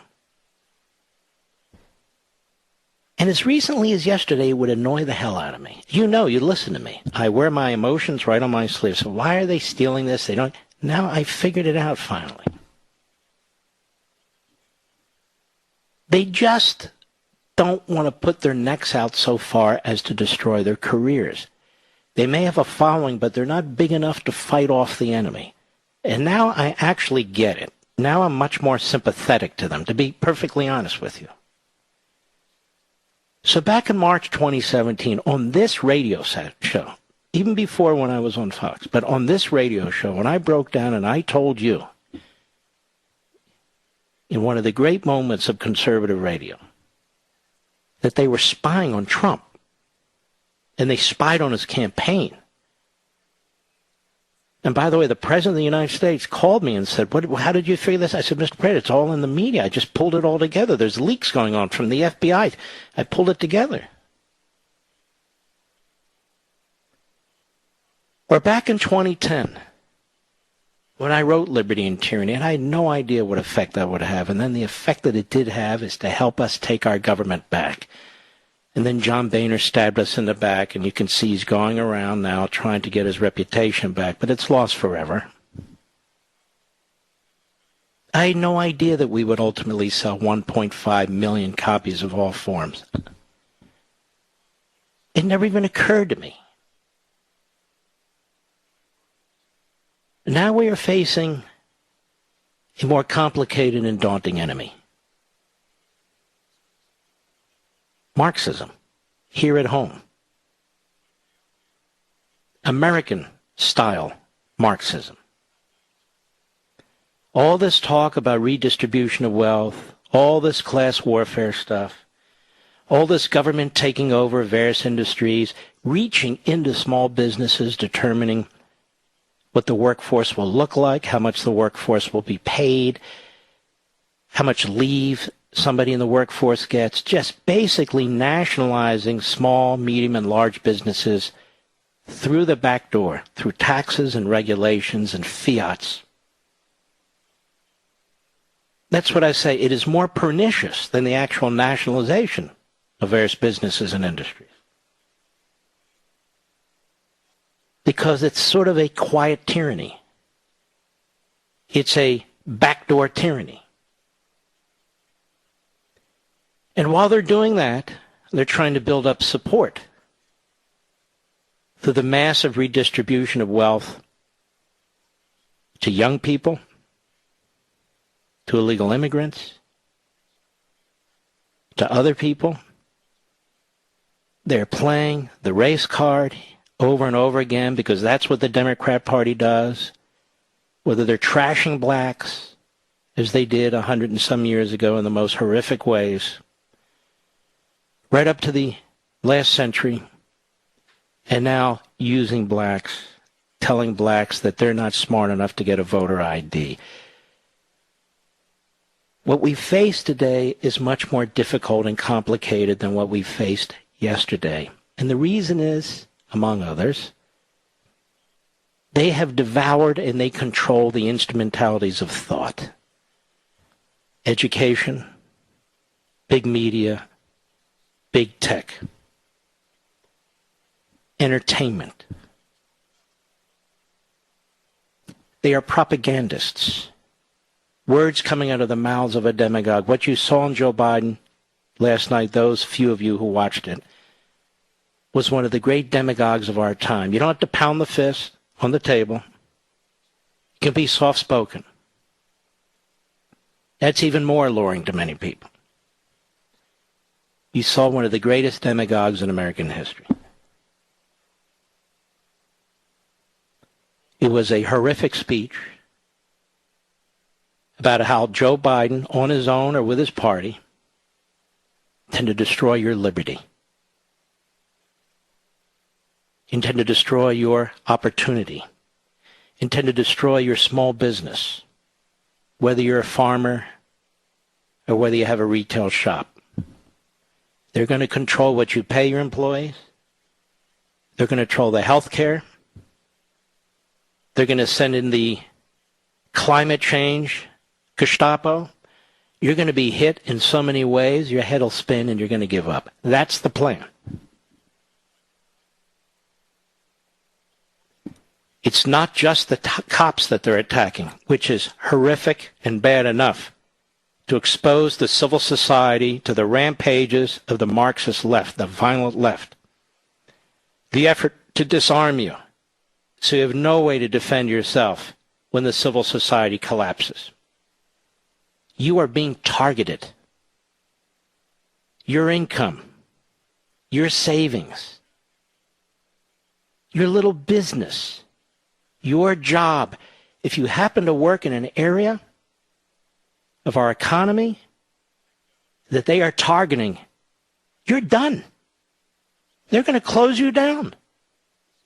And as recently as yesterday, it would annoy the hell out of me. You listen to me. I wear my emotions right on my sleeve. So why are they stealing this? They don't. Now I figured it out finally. They just don't want to put their necks out so far as to destroy their careers. They may have a following, but they're not big enough to fight off the enemy. And now I actually get it. Now I'm much more sympathetic to them, to be perfectly honest with you. So back in March 2017, on this radio show, even before when I was on Fox, but on this radio show, when I broke down and I told you, in one of the great moments of conservative radio, that they were spying on Trump, and they spied on his campaign. And by the way, the President of the United States called me and said, how did you figure this? I said, Mr. President, it's all in the media. I just pulled it all together. There's leaks going on from the FBI. I pulled it together. Or back in 2010, when I wrote Liberty and Tyranny, and I had no idea what effect that would have. And then the effect that it did have is to help us take our government back. And then John Boehner stabbed us in the back, and you can see he's going around now trying to get his reputation back, but it's lost forever. I had no idea that we would ultimately sell 1.5 million copies of all forms. It never even occurred to me. Now we are facing a more complicated and daunting enemy. Marxism, here at home. American-style Marxism. All this talk about redistribution of wealth, all this class warfare stuff, all this government taking over various industries, reaching into small businesses, determining what the workforce will look like, how much the workforce will be paid, how much leave somebody in the workforce gets, just basically nationalizing small, medium, and large businesses through the back door, through taxes and regulations and fiats. That's what I say. It is more pernicious than the actual nationalization of various businesses and industries. Because it's sort of a quiet tyranny. It's a backdoor tyranny. And while they're doing that, they're trying to build up support through the massive redistribution of wealth to young people, to illegal immigrants, to other people. They're playing the race card over and over again because that's what the Democrat Party does. Whether they're trashing blacks, as they did 100 and some years ago in the most horrific ways, right up to the last century, and now using blacks, telling blacks that they're not smart enough to get a voter ID. What we face today is much more difficult and complicated than what we faced yesterday. And the reason is, among others, they have devoured and they control the instrumentalities of thought. Education, big media, big tech, entertainment. They are propagandists. Words coming out of the mouths of a demagogue. What you saw in Joe Biden last night, those few of you who watched it, was one of the great demagogues of our time. You don't have to pound the fist on the table. You can be soft-spoken. That's even more alluring to many people. You saw one of the greatest demagogues in American history. It was a horrific speech about how Joe Biden, on his own or with his party, intend to destroy your liberty, intend to destroy your opportunity, intend to destroy your small business, whether you're a farmer or whether you have a retail shop. They're going to control what you pay your employees. They're going to control the health care. They're going to send in the climate change Gestapo. You're going to be hit in so many ways, your head will spin and you're going to give up. That's the plan. It's not just the cops that they're attacking, which is horrific and bad enough to expose the civil society to the rampages of the Marxist left, the violent left. The effort to disarm you so you have no way to defend yourself when the civil society collapses. You are being targeted. Your income, your savings, your little business, your job, if you happen to work in an area of our economy that they are targeting, you're done. They're going to close you down.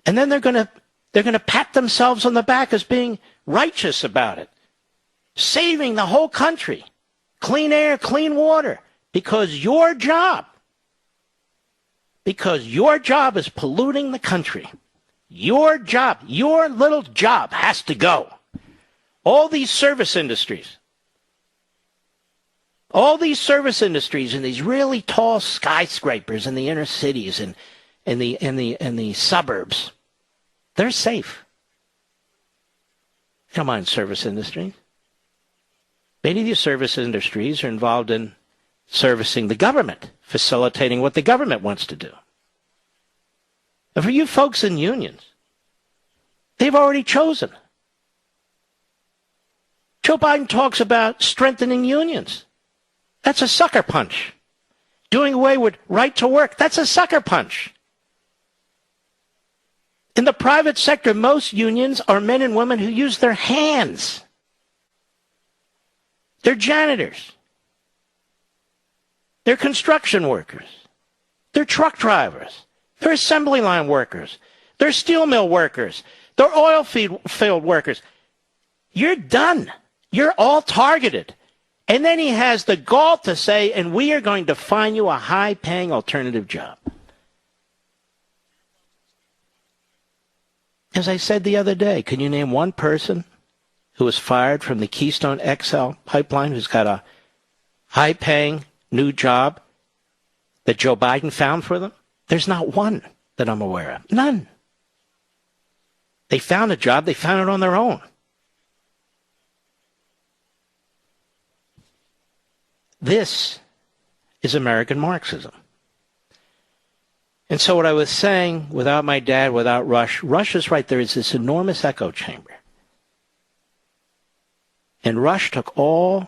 And then they're going to pat themselves on the back as being righteous about it. Saving the whole country. Clean air, clean water. Because your job is polluting the country. Your job, your little job has to go. All these service industries and these really tall skyscrapers in the inner cities and in the suburbs, they're safe. I don't mind service industries. Many of these service industries are involved in servicing the government, facilitating what the government wants to do. And for you folks in unions, they've already chosen. Joe Biden talks about strengthening unions. That's a sucker punch. Doing away with right to work, that's a sucker punch. In the private sector, most unions are men and women who use their hands. They're janitors. They're construction workers. They're truck drivers. They're assembly line workers. They're steel mill workers. They're oil field workers. You're done. You're all targeted. And then he has the gall to say, and we are going to find you a high-paying alternative job. As I said the other day, can you name one person who was fired from the Keystone XL pipeline who's got a high-paying new job that Joe Biden found for them? There's not one that I'm aware of. None. They found a job. They found it on their own. This is American Marxism. And so what I was saying, without my dad, without Rush is right. There is this enormous echo chamber. And Rush took all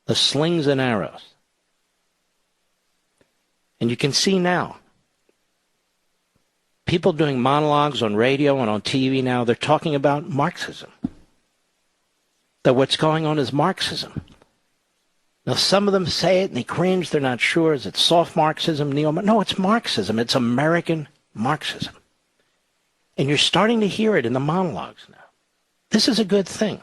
the slings and arrows. And you can see now, people doing monologues on radio and on TV now, they're talking about Marxism. That what's going on is Marxism. Now, some of them say it and they cringe. They're not sure. Is it soft Marxism, No, it's Marxism. It's American Marxism. And you're starting to hear it in the monologues now. This is a good thing.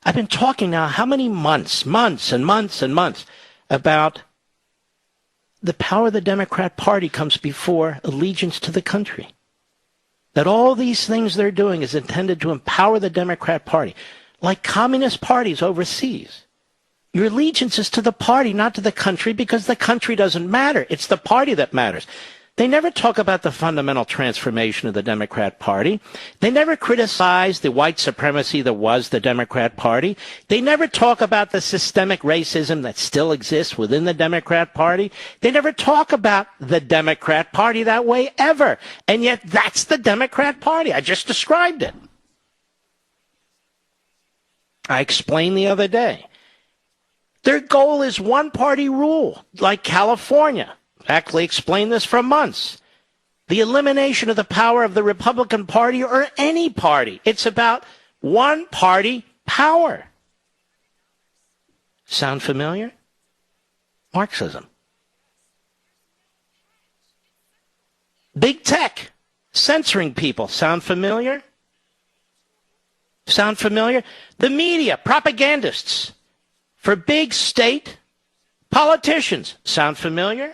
I've been talking now how many months about the power of the Democrat Party comes before allegiance to the country. That all these things they're doing is intended to empower the Democrat Party. Like communist parties overseas. Your allegiance is to the party, not to the country, because the country doesn't matter. It's the party that matters. They never talk about the fundamental transformation of the Democrat Party. They never criticize the white supremacy that was the Democrat Party. They never talk about the systemic racism that still exists within the Democrat Party. They never talk about the Democrat Party that way ever. And yet that's the Democrat Party. I just described it. I explained the other day. Their goal is one-party rule, like California. Actually explained this for months. The elimination of the power of the Republican Party or any party. It's about one-party power. Sound familiar? Marxism. Big tech. Censoring people. Sound familiar? Sound familiar? The media. Propagandists. For big state politicians. Sound familiar?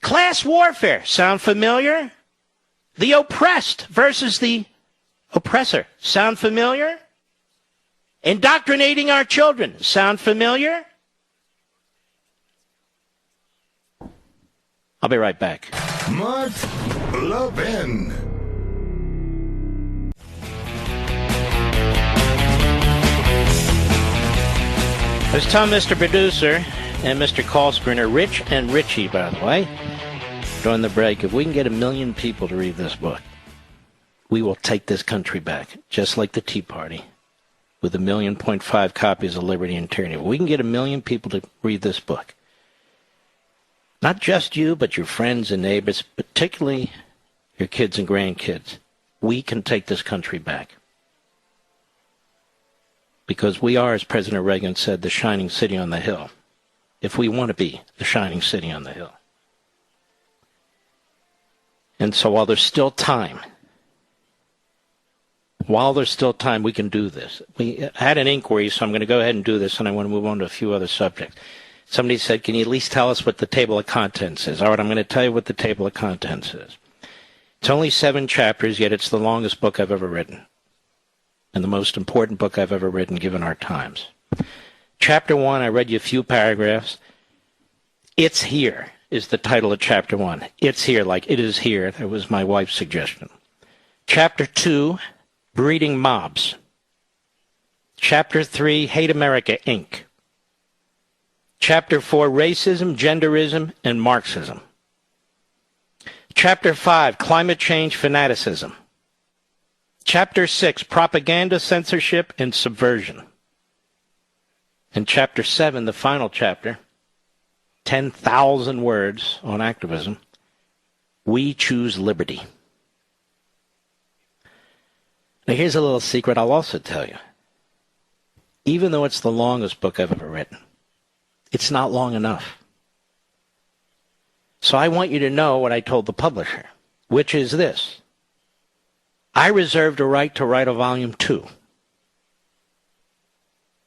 Class warfare. Sound familiar? The oppressed versus the oppressor. Sound familiar? Indoctrinating our children. Sound familiar? I'll be right back. Mark Levin. I was telling Mr. Producer and Mr. Call Screener, Rich and Richie, by the way, during the break, if we can get 1 million people to read this book, we will take this country back, just like the Tea Party, with 1.5 million copies of Liberty and Tyranny. If we can get 1 million people to read this book, not just you, but your friends and neighbors, particularly your kids and grandkids, we can take this country back. Because we are, as President Reagan said, the shining city on the hill. If we want to be the shining city on the hill. And so while there's still time, we can do this. We had an inquiry, so I'm going to go ahead and do this, and I want to move on to a few other subjects. Somebody said, can you at least tell us what the table of contents is? All right, I'm going to tell you what the table of contents is. It's only 7 chapters, yet it's the longest book I've ever written. And the most important book I've ever written, given our times. Chapter 1, I read you a few paragraphs. It's Here is the title of Chapter 1. It's here, like it is here. That was my wife's suggestion. Chapter 2, Breeding Mobs. Chapter 3, Hate America, Inc. Chapter 4, Racism, Genderism, and Marxism. Chapter 5, Climate Change, Fanaticism. Chapter 6, Propaganda, Censorship, and Subversion. And Chapter 7, the final chapter, 10,000 words on activism, We Choose Liberty. Now here's a little secret I'll also tell you. Even though it's the longest book I've ever written, it's not long enough. So I want you to know what I told the publisher, which is this. I reserved a right to write a volume 2.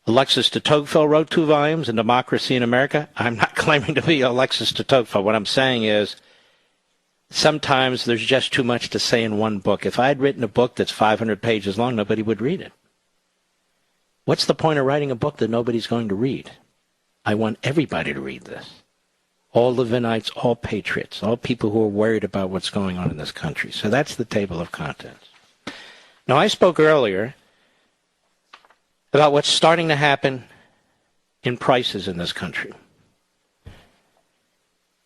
Alexis de Tocqueville wrote 2 volumes in Democracy in America. I'm not claiming to be Alexis de Tocqueville. What I'm saying is sometimes there's just too much to say in one book. If I had written a book that's 500 pages long, nobody would read it. What's the point of writing a book that nobody's going to read? I want everybody to read this. All Levinites, all patriots, all people who are worried about what's going on in this country. So that's the table of contents. Now, I spoke earlier about what's starting to happen in prices in this country.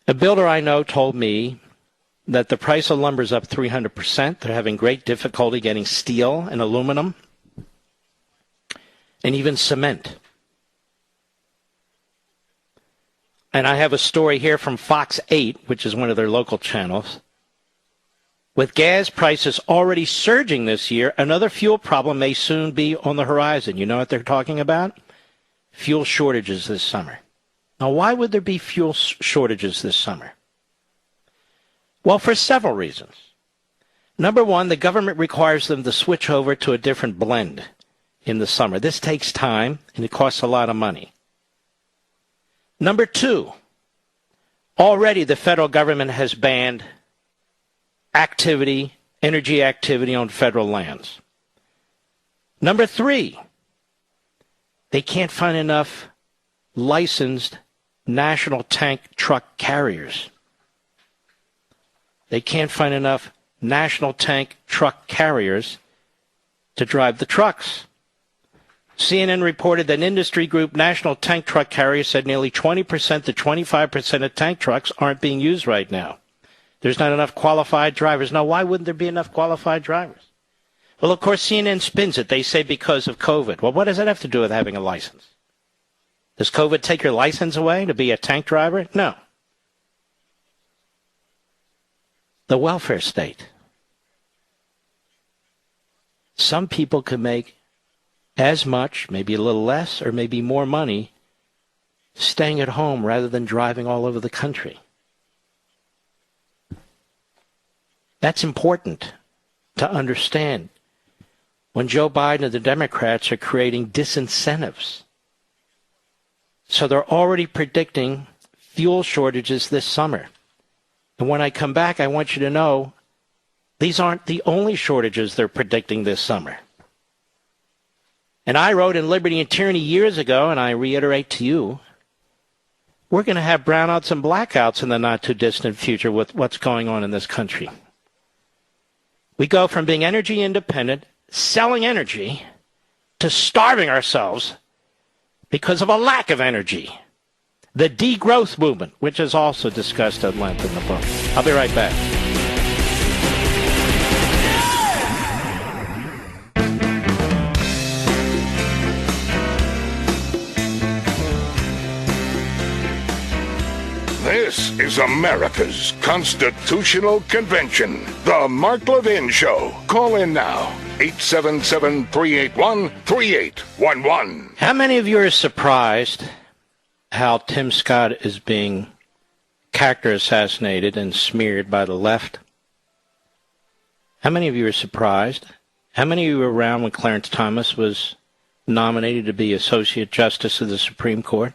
A builder I know told me that the price of lumber is up 300%. They're having great difficulty getting steel and aluminum and even cement. And I have a story here from Fox 8, which is one of their local channels. With gas prices already surging this year, another fuel problem may soon be on the horizon. You know what they're talking about? Fuel shortages this summer. Now, why would there be fuel shortages this summer? Well, for several reasons. Number one, the government requires them to switch over to a different blend in the summer. This takes time, and it costs a lot of money. Number two, already the federal government has banned energy activity on federal lands. Number three, they can't find enough licensed national tank truck carriers. They can't find enough national tank truck carriers to drive the trucks. CNN reported that industry group National Tank Truck Carriers said nearly 20% to 25% of tank trucks aren't being used right now. There's not enough qualified drivers. Now, why wouldn't there be enough qualified drivers? Well, of course, CNN spins it. They say because of COVID. Well, what does that have to do with having a license? Does COVID take your license away to be a tank driver? No. The welfare state. Some people can make as much, maybe a little less, or maybe more money staying at home rather than driving all over the country. That's important to understand when Joe Biden and the Democrats are creating disincentives. So they're already predicting fuel shortages this summer. And when I come back, I want you to know these aren't the only shortages they're predicting this summer. And I wrote in Liberty and Tyranny years ago, and I reiterate to you, we're going to have brownouts and blackouts in the not-too-distant future with what's going on in this country. We go from being energy independent, selling energy, to starving ourselves because of a lack of energy. The degrowth movement, which is also discussed at length in the book. I'll be right back. This is America's Constitutional Convention. The Mark Levin Show. Call in now. 877-381-3811. How many of you are surprised how Tim Scott is being character assassinated and smeared by the left? How many of you are surprised? How many of you were around when Clarence Thomas was nominated to be Associate Justice of the Supreme Court?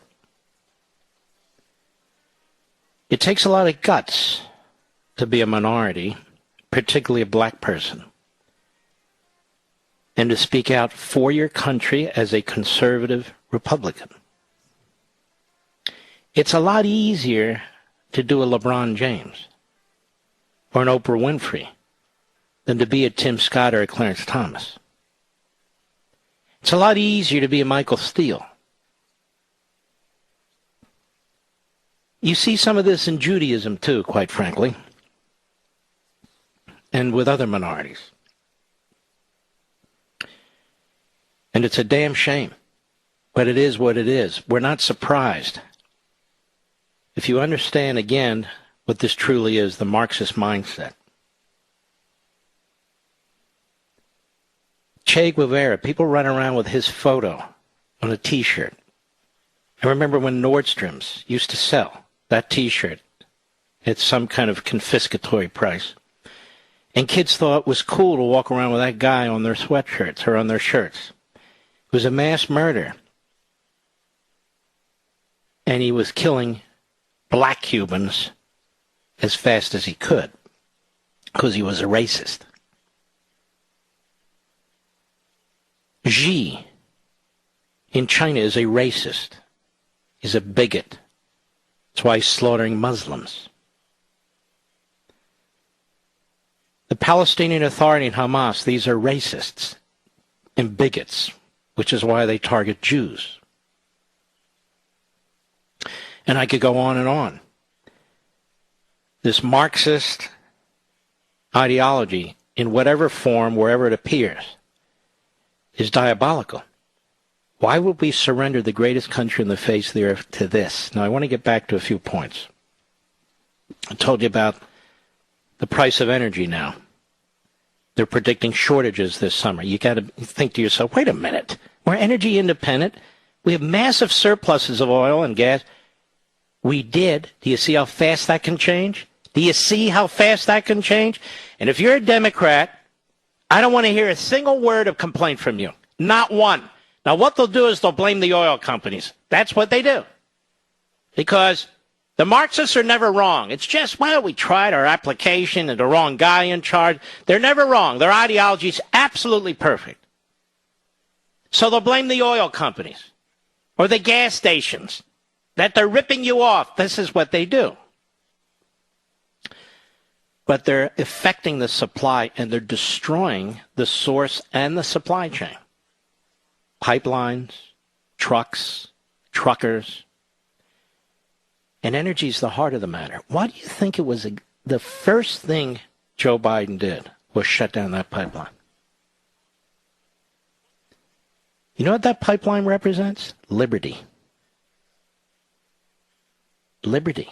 It takes a lot of guts to be a minority, particularly a black person, and to speak out for your country as a conservative Republican. It's a lot easier to do a LeBron James or an Oprah Winfrey than to be a Tim Scott or a Clarence Thomas. It's a lot easier to be a Michael Steele. You see some of this in Judaism, too, quite frankly, and with other minorities. And it's a damn shame, but it is what it is. We're not surprised. If you understand, again, what this truly is, the Marxist mindset. Che Guevara, people run around with his photo on a T-shirt. I remember when Nordstrom's used to sell that T-shirt at some kind of confiscatory price. And kids thought it was cool to walk around with that guy on their sweatshirts or on their shirts. It was a mass murder. And he was killing black Cubans as fast as he could because he was a racist. Xi in China is a racist. He's a bigot. That's why he's slaughtering Muslims. The Palestinian Authority and Hamas, these are racists and bigots, which is why they target Jews. And I could go on and on. This Marxist ideology, in whatever form, wherever it appears, is diabolical. Why would we surrender the greatest country on the face of the earth to this? Now, I want to get back to a few points. I told you about the price of energy now. They're predicting shortages this summer. You got to think to yourself, wait a minute. We're energy independent. We have massive surpluses of oil and gas. We did. Do you see how fast that can change? Do you see how fast that can change? And if you're a Democrat, I don't want to hear a single word of complaint from you. Not one. Now, what they'll do is they'll blame the oil companies. That's what they do. Because the Marxists are never wrong. It's just, well, we tried our application and the wrong guy in charge. They're never wrong. Their ideology is absolutely perfect. So they'll blame the oil companies or the gas stations. that they're ripping you off. This is what they do. But they're affecting the supply, and they're destroying the source and the supply chain. Pipelines, trucks, truckers. And energy is the heart of the matter. Why do you think it was the first thing Joe Biden did was shut down that pipeline? You know what that pipeline represents? Liberty. Liberty.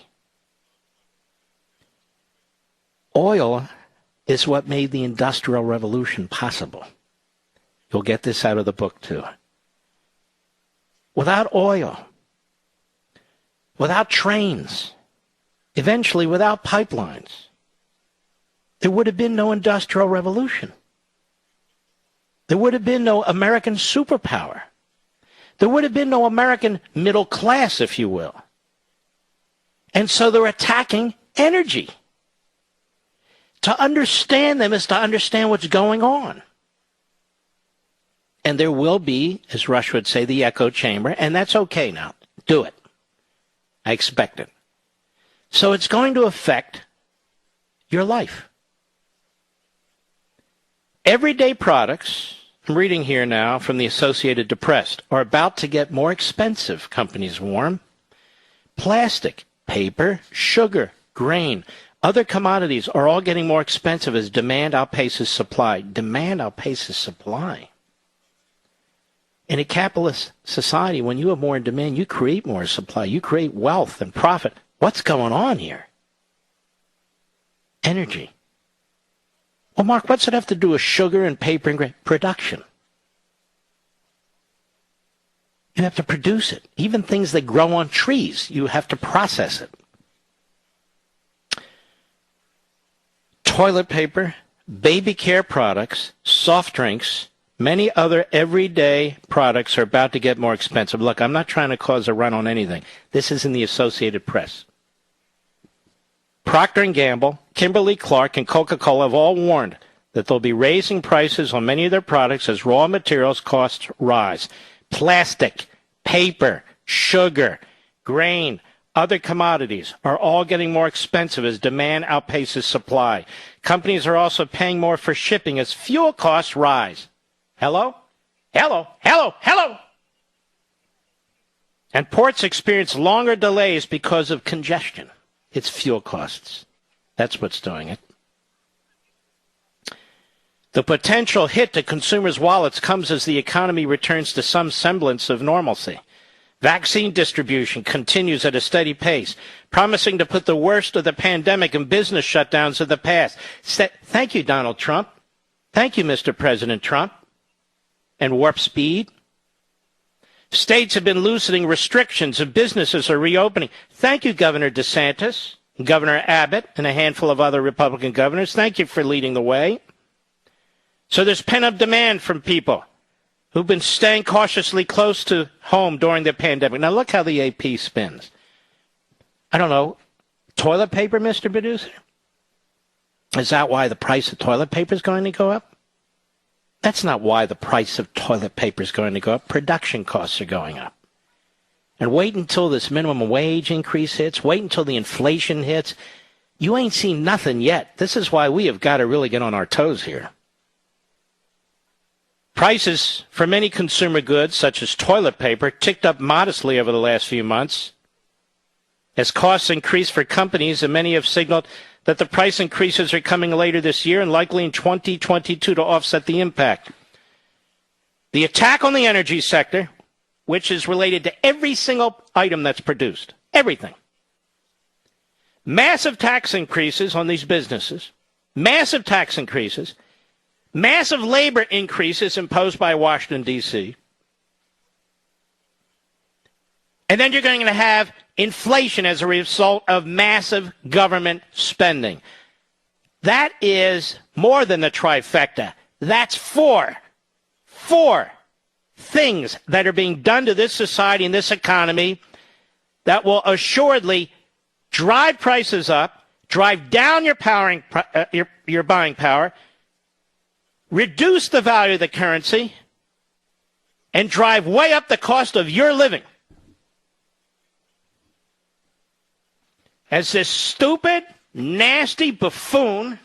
Oil is what made the Industrial Revolution possible. You'll get this out of the book, too. Without oil, without trains, eventually without pipelines, there would have been no Industrial Revolution. There would have been no American superpower. There would have been no American middle class, if you will. And so they're attacking energy. To understand them is to understand what's going on. And there will be, as Rush would say, the echo chamber, and that's okay now. Do it. I expect it. So it's going to affect your life. Everyday products, I'm reading here now from the Associated Press, are about to get more expensive, companies warn. Plastic, paper, sugar, grain, other commodities are all getting more expensive as demand outpaces supply. Demand outpaces supply. In a capitalist society, when you have more demand, you create more supply. You create wealth and profit. What's going on here? Energy. Well, Mark, what's it have to do with sugar and paper and grain? Production. You have to produce it. Even things that grow on trees, you have to process it. Toilet paper, baby care products, soft drinks, many other everyday products are about to get more expensive. Look, I'm not trying to cause a run on anything. This is in the Associated Press. Procter & Gamble, Kimberly-Clark, and Coca-Cola have all warned that they'll be raising prices on many of their products as raw materials costs rise. Plastic, paper, sugar, grain, other commodities are all getting more expensive as demand outpaces supply. Companies are also paying more for shipping as fuel costs rise. Hello? Hello? Hello? Hello? And ports experience longer delays because of congestion. It's fuel costs. That's what's doing it. The potential hit to consumers' wallets comes as the economy returns to some semblance of normalcy. Vaccine distribution continues at a steady pace, promising to put the worst of the pandemic and business shutdowns of the past. Thank you, Donald Trump. Thank you, Mr. President Trump. And warp speed. States have been loosening restrictions and businesses are reopening. Thank you, Governor DeSantis, Governor Abbott, and a handful of other Republican governors. Thank you for leading the way. So there's pent-up demand from people who've been staying cautiously close to home during the pandemic. Now look how the AP spins. I don't know, toilet paper, Mr. Producer? Is that why the price of toilet paper is going to go up? That's not why the price of toilet paper is going to go up. Production costs are going up. And wait until this minimum wage increase hits. Wait until the inflation hits. You ain't seen nothing yet. This is why we have got to really get on our toes here. Prices for many consumer goods, such as toilet paper, ticked up modestly over the last few months. As costs increase for companies, and many have signaled that the price increases are coming later this year and likely in 2022 to offset the impact. The attack on the energy sector, which is related to every single item that's produced, everything. Massive tax increases on these businesses, massive tax increases, massive labor increases imposed by Washington, D.C., and then you're going to have inflation as a result of massive government spending. That is more than the trifecta. That's four things that are being done to this society and this economy that will assuredly drive prices up, drive down your buying power, reduce the value of the currency, and drive way up the cost of your living. as this stupid, nasty buffoon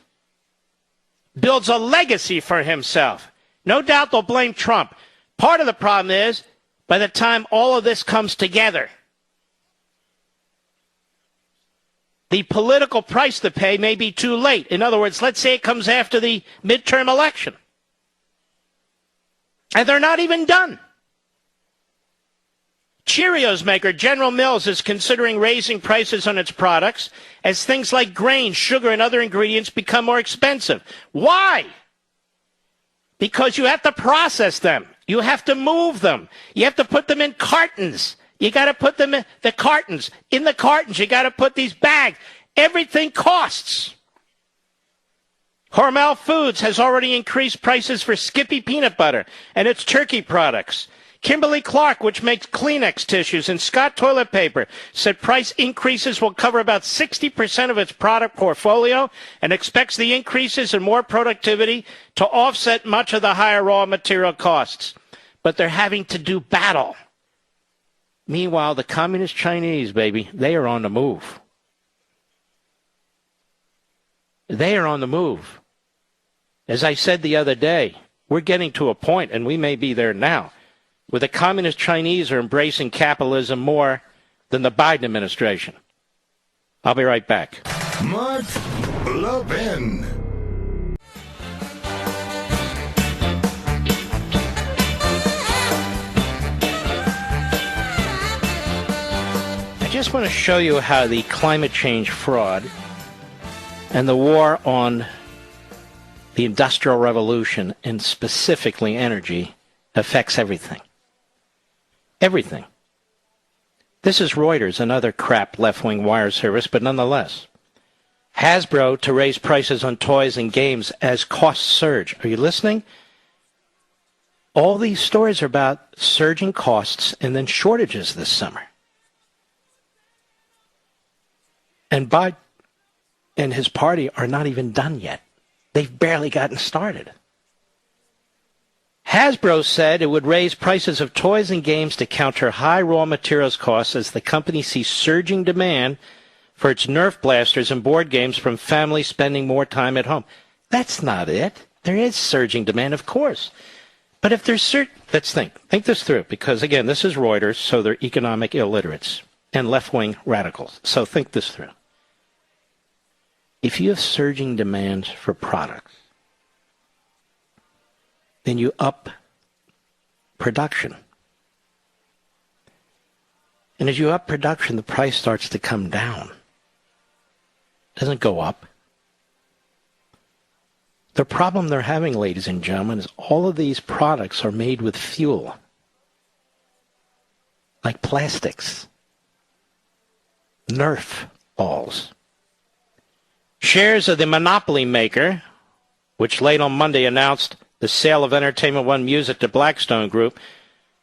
builds a legacy for himself. No doubt they'll blame Trump. Part of the problem is, by the time all of this comes together, the political price to pay may be too late. In other words, let's say it comes after the midterm election. And they're not even done. Cheerios maker General Mills is considering raising prices on its products as things like grain, sugar, and other ingredients become more expensive. Why? Because you have to process them. You have to move them. You have to put them in cartons. You got to put them in the cartons. In the cartons, you got to put these bags. Everything costs. Hormel Foods has already increased prices for Skippy peanut butter and its turkey products. Kimberly-Clark, which makes Kleenex tissues and Scott toilet paper, said price increases will cover about 60% of its product portfolio and expects the increases and more productivity to offset much of the higher raw material costs. But they're having to do battle. Meanwhile, the communist Chinese, baby, they are on the move. They are on the move. As I said the other day, we're getting to a point, and we may be there now, where the communist Chinese are embracing capitalism more than the Biden administration. I'll be right back. Mark Levin. I just want to show you how the climate change fraud and the war on the Industrial Revolution, and specifically energy, affects everything. Everything. This is Reuters, another crap left-wing wire service, but nonetheless. Hasbro to raise prices on toys and games as costs surge. Are you listening? All these stories are about surging costs and then shortages this summer. And Biden and his party are not even done yet. They've barely gotten started. Hasbro said it would raise prices of toys and games to counter high raw materials costs as the company sees surging demand for its Nerf blasters and board games from families spending more time at home. That's not it. There is surging demand, of course. But if there's let's think this through, because again, this is Reuters, so they're economic illiterates and left-wing radicals. So think this through. If you have surging demands for products, then you up production. And as you up production, the price starts to come down. It doesn't go up. The problem they're having, ladies and gentlemen, is all of these products are made with fuel, like plastics, Nerf balls. Shares of the monopoly maker, which late on Monday announced the sale of Entertainment One Music to Blackstone Group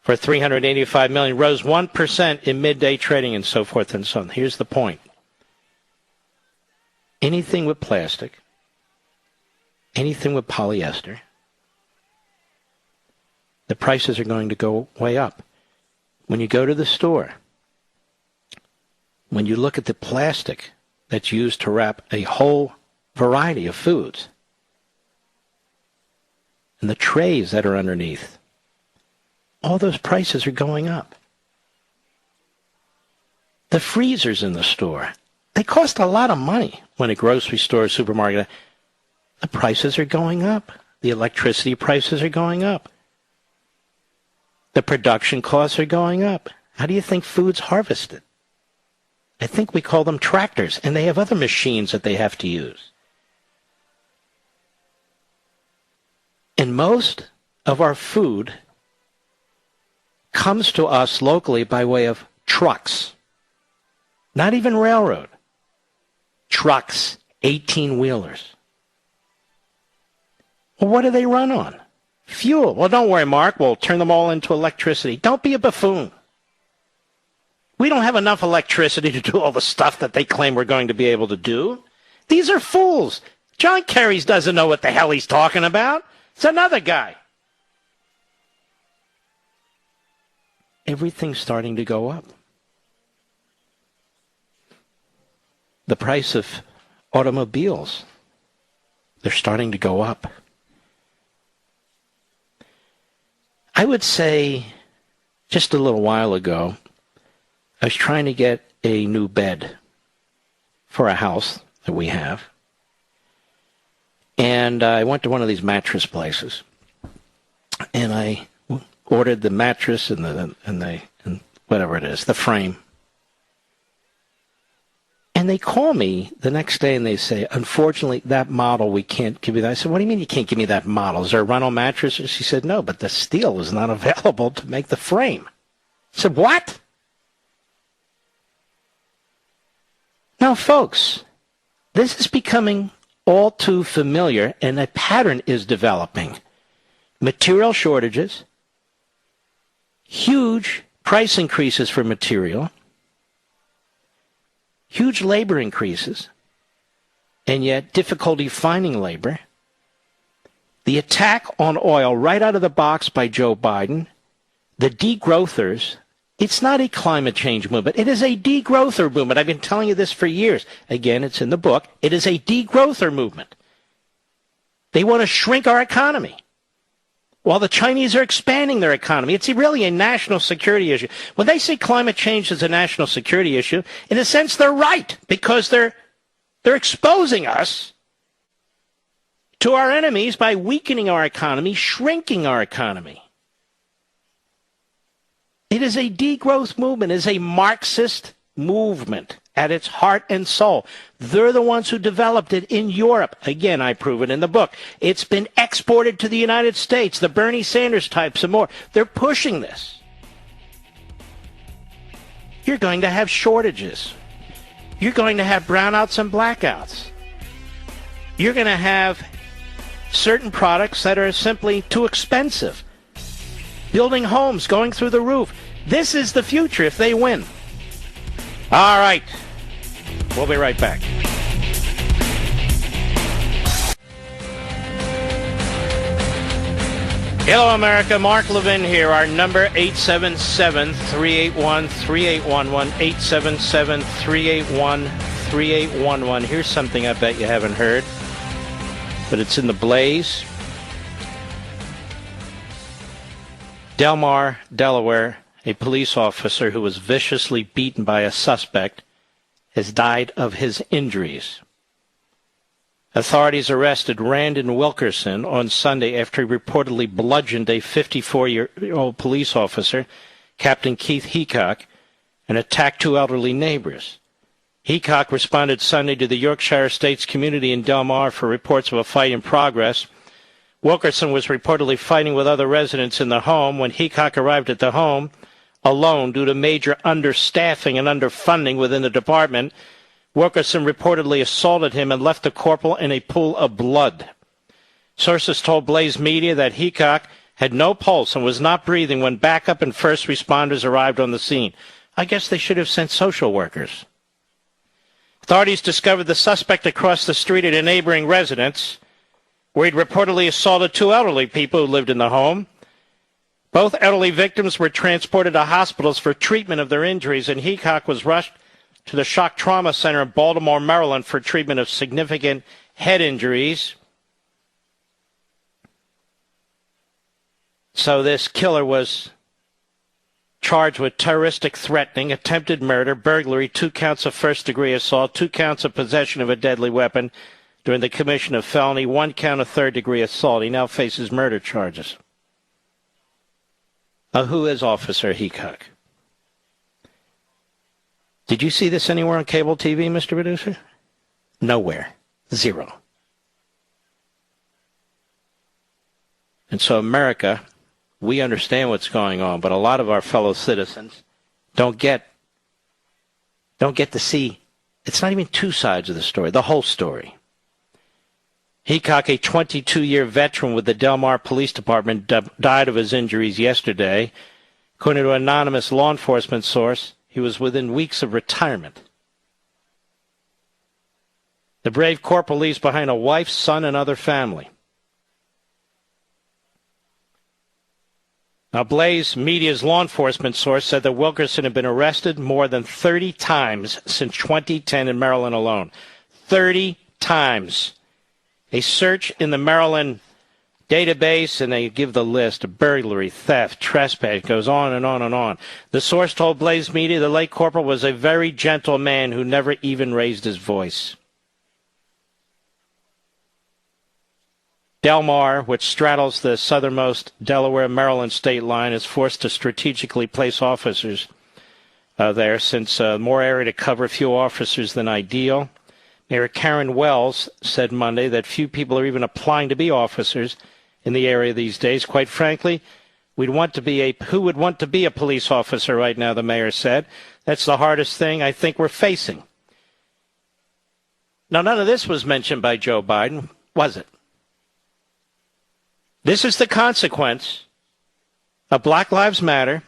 for $385 million, rose 1% in midday trading and so forth and so on. Here's the point. Anything with plastic, anything with polyester, the prices are going to go way up. When you go to the store, when you look at the plastic that's used to wrap a whole variety of foods, and the trays that are underneath, all those prices are going up. The freezers in the store, they cost a lot of money when a grocery store or supermarket. The prices are going up. The electricity prices are going up. The production costs are going up. How do you think food's harvested? I think we call them tractors, and they have other machines that they have to use. And most of our food comes to us locally by way of trucks. Not even railroad. Trucks, 18-wheelers. Well, what do they run on? Fuel. Well, don't worry, Mark. We'll turn them all into electricity. Don't be a buffoon. We don't have enough electricity to do all the stuff that they claim we're going to be able to do. These are fools. John Kerry doesn't know what the hell he's talking about. It's another guy. Everything's starting to go up. the price of automobiles. They're starting to go up. I would say just a little while ago, I was trying to get a new bed for a house that we have. And I went to one of these mattress places. And I ordered the mattress and whatever it is, the frame. And they call me the next day and they say, unfortunately, that model, we can't give you that. I said, what do you mean you can't give me that model? Is there a rental mattress? And she said, no, but the steel is not available to make the frame. I said, what? Now, folks, this is becoming all too familiar, and a pattern is developing. Material shortages, huge price increases for material, huge labor increases, and yet difficulty finding labor. The attack on oil right out of the box by Joe Biden, the degrowthers. It's not a climate change movement. It is a degrowther movement. I've been telling you this for years. Again, it's in the book. It is a degrowther movement. They want to shrink our economy while the Chinese are expanding their economy. It's really a national security issue. When they say climate change is a national security issue, in a sense, they're right, because they're exposing us to our enemies by weakening our economy, shrinking our economy. It is a degrowth movement. It is a Marxist movement at its heart and soul. They're the ones who developed it in Europe. Again, I prove it in the book. It's been exported to the United States. The Bernie Sanders types and more. They're pushing this. You're going to have shortages. You're going to have brownouts and blackouts. You're going to have certain products that are simply too expensive. Building homes, going through the roof. This is the future if they win. All right. We'll be right back. Hello, America. Mark Levin here. Our number, 877-381-3811. 877-381-3811. Here's something I bet you haven't heard, but it's in the Blaze. Delmar, Delaware, a police officer who was viciously beaten by a suspect has died of his injuries. Authorities arrested Randon Wilkerson on Sunday after he reportedly bludgeoned a 54-year-old police officer, Captain Keith Heacock, and attacked two elderly neighbors. Heacock responded Sunday to the Yorkshire Estates community in Delmar for reports of a fight in progress. Wilkerson was reportedly fighting with other residents in the home when Heacock arrived at the home alone due to major understaffing and underfunding within the department. Wilkerson reportedly assaulted him and left the corporal in a pool of blood. Sources told Blaze Media that Heacock had no pulse and was not breathing when backup and first responders arrived on the scene. I guess they should have sent social workers. Authorities discovered the suspect across the street at a neighboring residence, where he'd reportedly assaulted two elderly people who lived in the home. Both elderly victims were transported to hospitals for treatment of their injuries, and Heacock was rushed to the Shock Trauma Center in Baltimore, Maryland, for treatment of significant head injuries. So this killer was charged with terroristic threatening, attempted murder, burglary, 2 counts of first-degree assault, 2 counts of possession of a deadly weapon during the commission of felony, 1 count of third-degree assault. He now faces murder charges. Now, who is Officer Heacock? Did you see this anywhere on cable TV, Mr. Producer? Nowhere. Zero. And so America, we understand what's going on, but a lot of our fellow citizens don't get to see. It's not even two sides of the story, the whole story. Heacock, a 22-year veteran with the Delmar Police Department, died of his injuries yesterday. According to an anonymous law enforcement source, he was within weeks of retirement. The brave corporal leaves behind a wife, son, and other family. Now, Blaze Media's law enforcement source said that Wilkerson had been arrested more than 30 times since 2010 in Maryland alone. 30 times. A search in the Maryland database, and they give the list: burglary, theft, trespass, goes on and on and on. The source told Blaze Media the late corporal was a very gentle man who never even raised his voice. Del Mar, which straddles the southernmost Delaware-Maryland state line, is forced to strategically place officers there since more area to cover, few officers than ideal. Mayor Karen Wells said Monday that few people are even applying to be officers in the area these days. Quite frankly, who would want to be a police officer right now, the mayor said. That's the hardest thing I think we're facing. Now, none of this was mentioned by Joe Biden, was it? This is the consequence of Black Lives Matter,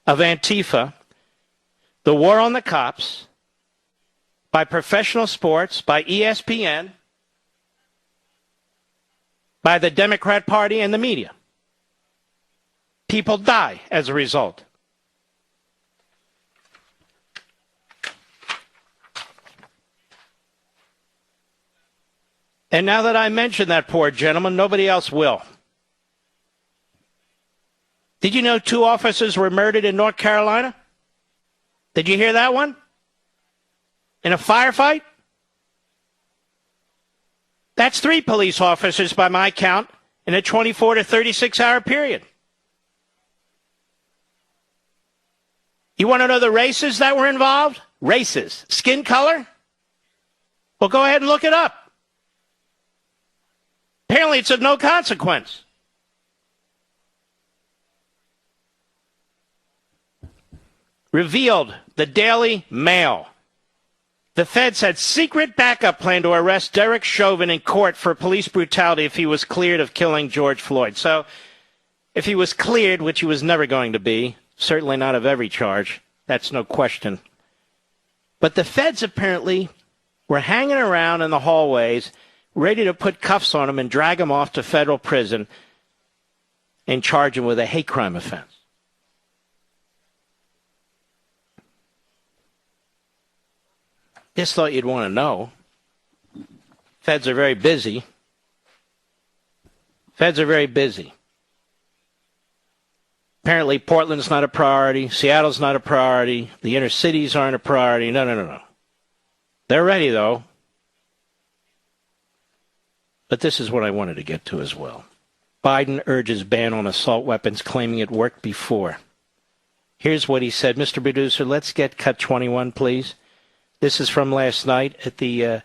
of Antifa, the war on the cops, by professional sports, by ESPN, by the Democrat Party and the media. People die as a result. And now that I mentioned that poor gentleman, nobody else will. Did you know 2 officers were murdered in North Carolina? Did you hear that one? In a firefight? That's 3 police officers by my count in a 24 to 36-hour period. You want to know the races that were involved? Races. Skin color? Well, go ahead and look it up. Apparently it's of no consequence. Revealed the Daily Mail. The feds had secret backup plan to arrest Derek Chauvin in court for police brutality if he was cleared of killing George Floyd. So if he was cleared, which he was never going to be, certainly not of every charge, that's no question. But the feds apparently were hanging around in the hallways, ready to put cuffs on him and drag him off to federal prison and charge him with a hate crime offense. Just thought you'd want to know. Feds are very busy. Feds are very busy. Apparently Portland's not a priority. Seattle's not a priority. The inner cities aren't a priority. No. They're ready, though. But this is what I wanted to get to as well. Biden urges ban on assault weapons, claiming it worked before. Here's what he said. Mr. Producer, let's get cut 21, please. This is from last night at the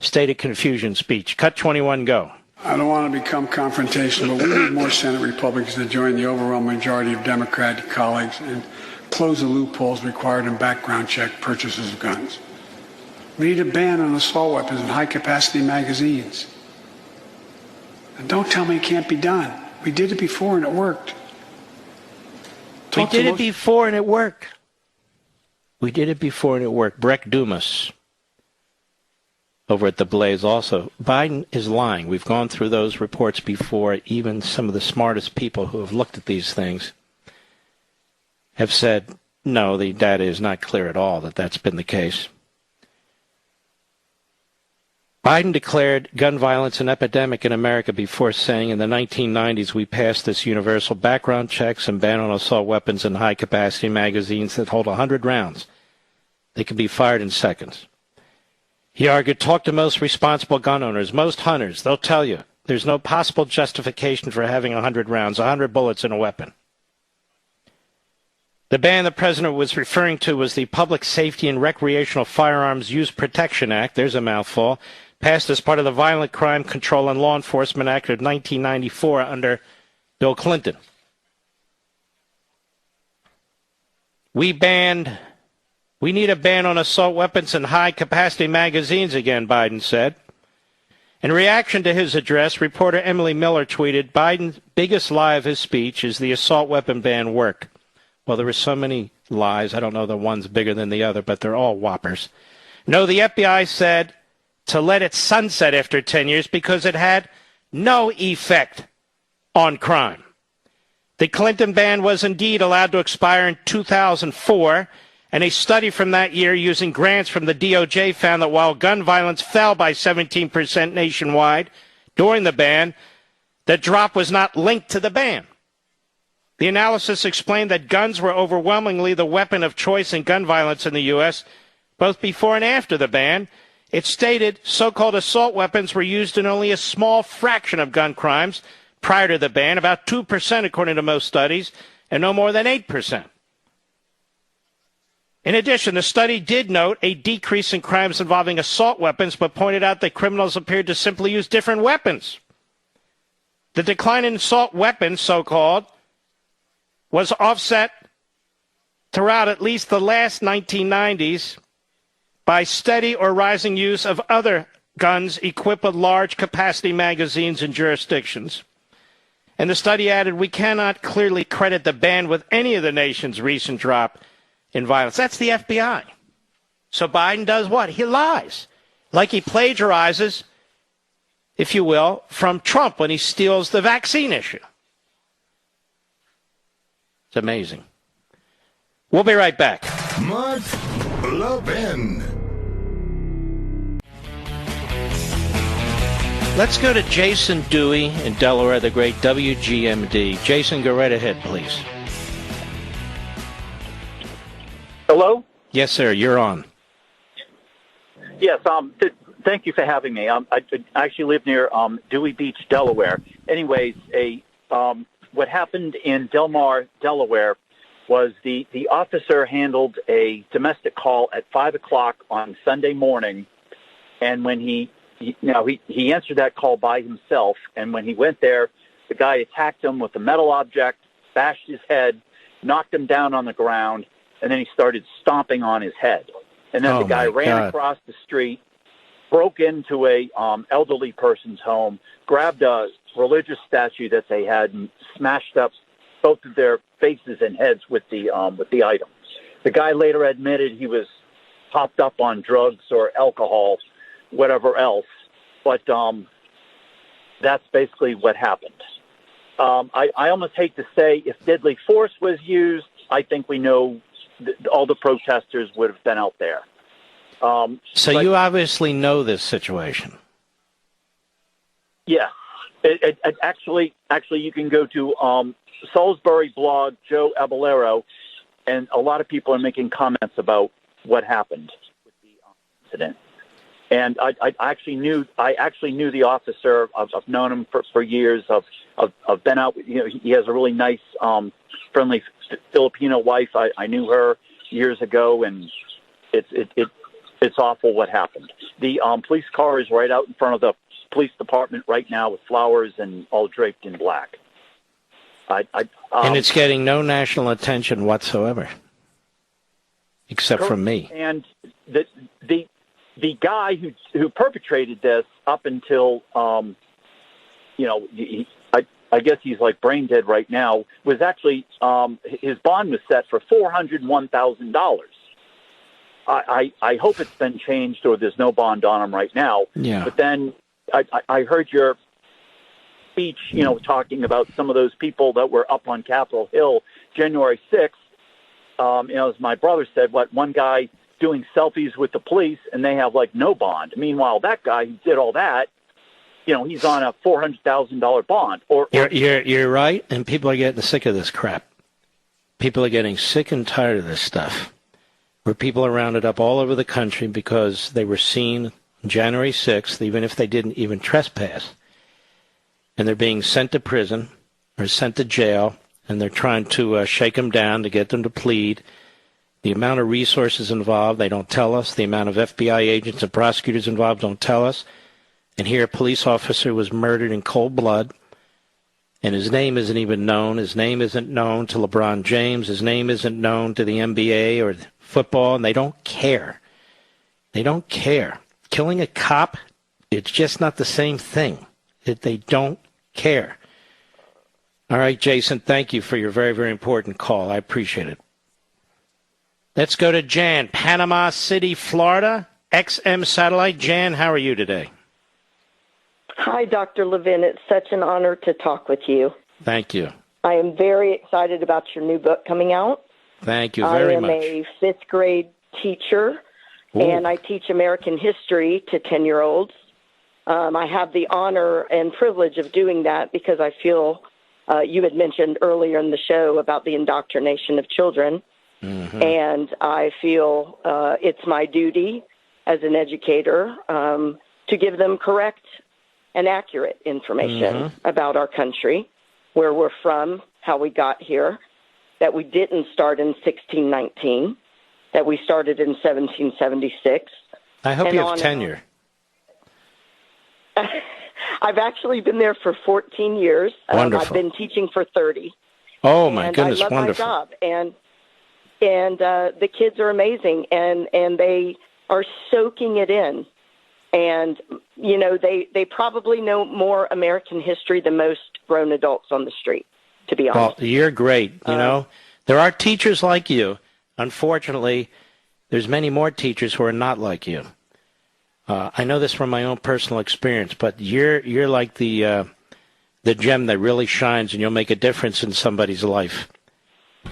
State of Confusion speech. Cut 21, go. I don't want to become confrontational, but we need more Senate Republicans to join the overwhelming majority of Democratic colleagues and close the loopholes required in background check purchases of guns. We need a ban on assault weapons and high-capacity magazines. And don't tell me it can't be done. We did it before and it worked. We did it before and it worked. We did it before and it worked. Breck Dumas over at the Blaze also. Biden is lying. We've gone through those reports before. Even some of the smartest people who have looked at these things have said, no, the data is not clear at all that that's been the case. Biden declared gun violence an epidemic in America before saying in the 1990s we passed this universal background checks and ban on assault weapons and high-capacity magazines that hold 100 rounds. They can be fired in seconds. He argued, talk to most responsible gun owners, most hunters. They'll tell you there's no possible justification for having 100 rounds, 100 bullets in a weapon. The ban the president was referring to was the Public Safety and Recreational Firearms Use Protection Act. There's a mouthful. Passed as part of the Violent Crime Control and Law Enforcement Act of 1994 under Bill Clinton. We need a ban on assault weapons and high-capacity magazines again, Biden said. In reaction to his address, reporter Emily Miller tweeted, Biden's biggest lie of his speech is the assault weapon ban worked. Well, there were so many lies. I don't know the one's bigger than the other, but they're all whoppers. No, the FBI said to let it sunset after 10 years because it had no effect on crime. The Clinton ban was indeed allowed to expire in 2004, and a study from that year using grants from the DOJ found that while gun violence fell by 17% nationwide during the ban, the drop was not linked to the ban. The analysis explained that guns were overwhelmingly the weapon of choice in gun violence in the U.S., both before and after the ban. It stated so-called assault weapons were used in only a small fraction of gun crimes prior to the ban, about 2% according to most studies, and no more than 8%. In addition, the study did note a decrease in crimes involving assault weapons, but pointed out that criminals appeared to simply use different weapons. The decline in assault weapons, so-called, was offset throughout at least the last 1990s by steady or rising use of other guns equipped with large capacity magazines in jurisdictions. And the study added, we cannot clearly credit the ban with any of the nation's recent drop in violence. That's the FBI. So Biden does what? He lies. Like he plagiarizes, if you will, from Trump when he steals the vaccine issue. It's amazing. We'll be right back. Mark Levin. Let's go to Jason Dewey in Delaware, the great WGMD. Jason, go right ahead, please. Hello? Yes, sir. You're on. Yes, thank you for having me. I actually live near Dewey Beach, Delaware. Anyways, what happened in Del Mar, Delaware, was the officer handled a domestic call at 5 o'clock on Sunday morning, and when he answered that call by himself, and when he went there, the guy attacked him with a metal object, bashed his head, knocked him down on the ground, and then he started stomping on his head. And then the guy ran across the street, broke into a elderly person's home, grabbed a religious statue that they had, and smashed up both of their faces and heads with the items. The guy later admitted he was hopped up on drugs or alcohol, whatever else, but that's basically what happened. I almost hate to say if deadly force was used, I think we know all the protesters would have been out there. So you obviously know this situation. Yeah. Actually, you can go to Salisbury blog, Joe Abellero, and a lot of people are making comments about what happened with the incident. And I actually knew the officer. I've known him for years. I've been out. He has a really nice, friendly Filipino wife. I knew her years ago, and it's awful what happened. The police car is right out in front of the police department right now with flowers and all draped in black. And it's getting no national attention whatsoever, except from me. And the guy who perpetrated this up until, I guess he's like brain dead right now, was actually, his bond was set for $401,000. I hope it's been changed or there's no bond on him right now. Yeah. But then I heard your speech, talking about some of those people that were up on Capitol Hill January 6th. As my brother said, one guy doing selfies with the police and they have no bond. Meanwhile, that guy who did all that, he's on a $400,000 bond. You're right, and people are getting sick of this crap. People are getting sick and tired of this stuff, where people are rounded up all over the country because they were seen on January 6th, even if they didn't even trespass, and they're being sent to prison or sent to jail, and they're trying to shake them down to get them to plead. The amount of resources involved, they don't tell us. The amount of FBI agents and prosecutors involved don't tell us. And here a police officer was murdered in cold blood, and his name isn't even known. His name isn't known to LeBron James. His name isn't known to the NBA or football, and they don't care. They don't care. Killing a cop, it's just not the same thing. They don't care. All right, Jason, thank you for your very, very important call. I appreciate it. Let's go to Jan, Panama City, Florida, XM Satellite. Jan, how are you today? Hi, Dr. Levin. It's such an honor to talk with you. Thank you. I am very excited about your new book coming out. Thank you very much. I am a fifth grade teacher, and I teach American history to 10-year-olds. I have the honor and privilege of doing that because I feel you had mentioned earlier in the show about the indoctrination of children. Mm-hmm. And I feel it's my duty as an educator to give them correct and accurate information about our country, where we're from, how we got here, that we didn't start in 1619, that we started in 1776. I hope you have tenure. I've actually been there for 14 years. Wonderful. I've been teaching for 30. Oh, my goodness, I love wonderful. my job. And the kids are amazing, and they are soaking it in. And, you know, they probably know more American history than most grown adults on the street, to be honest. Well, you're great. You know, there are teachers like you. Unfortunately, there's many more teachers who are not like you. I know this from my own personal experience, but you're like the gem that really shines, and you'll make a difference in somebody's life.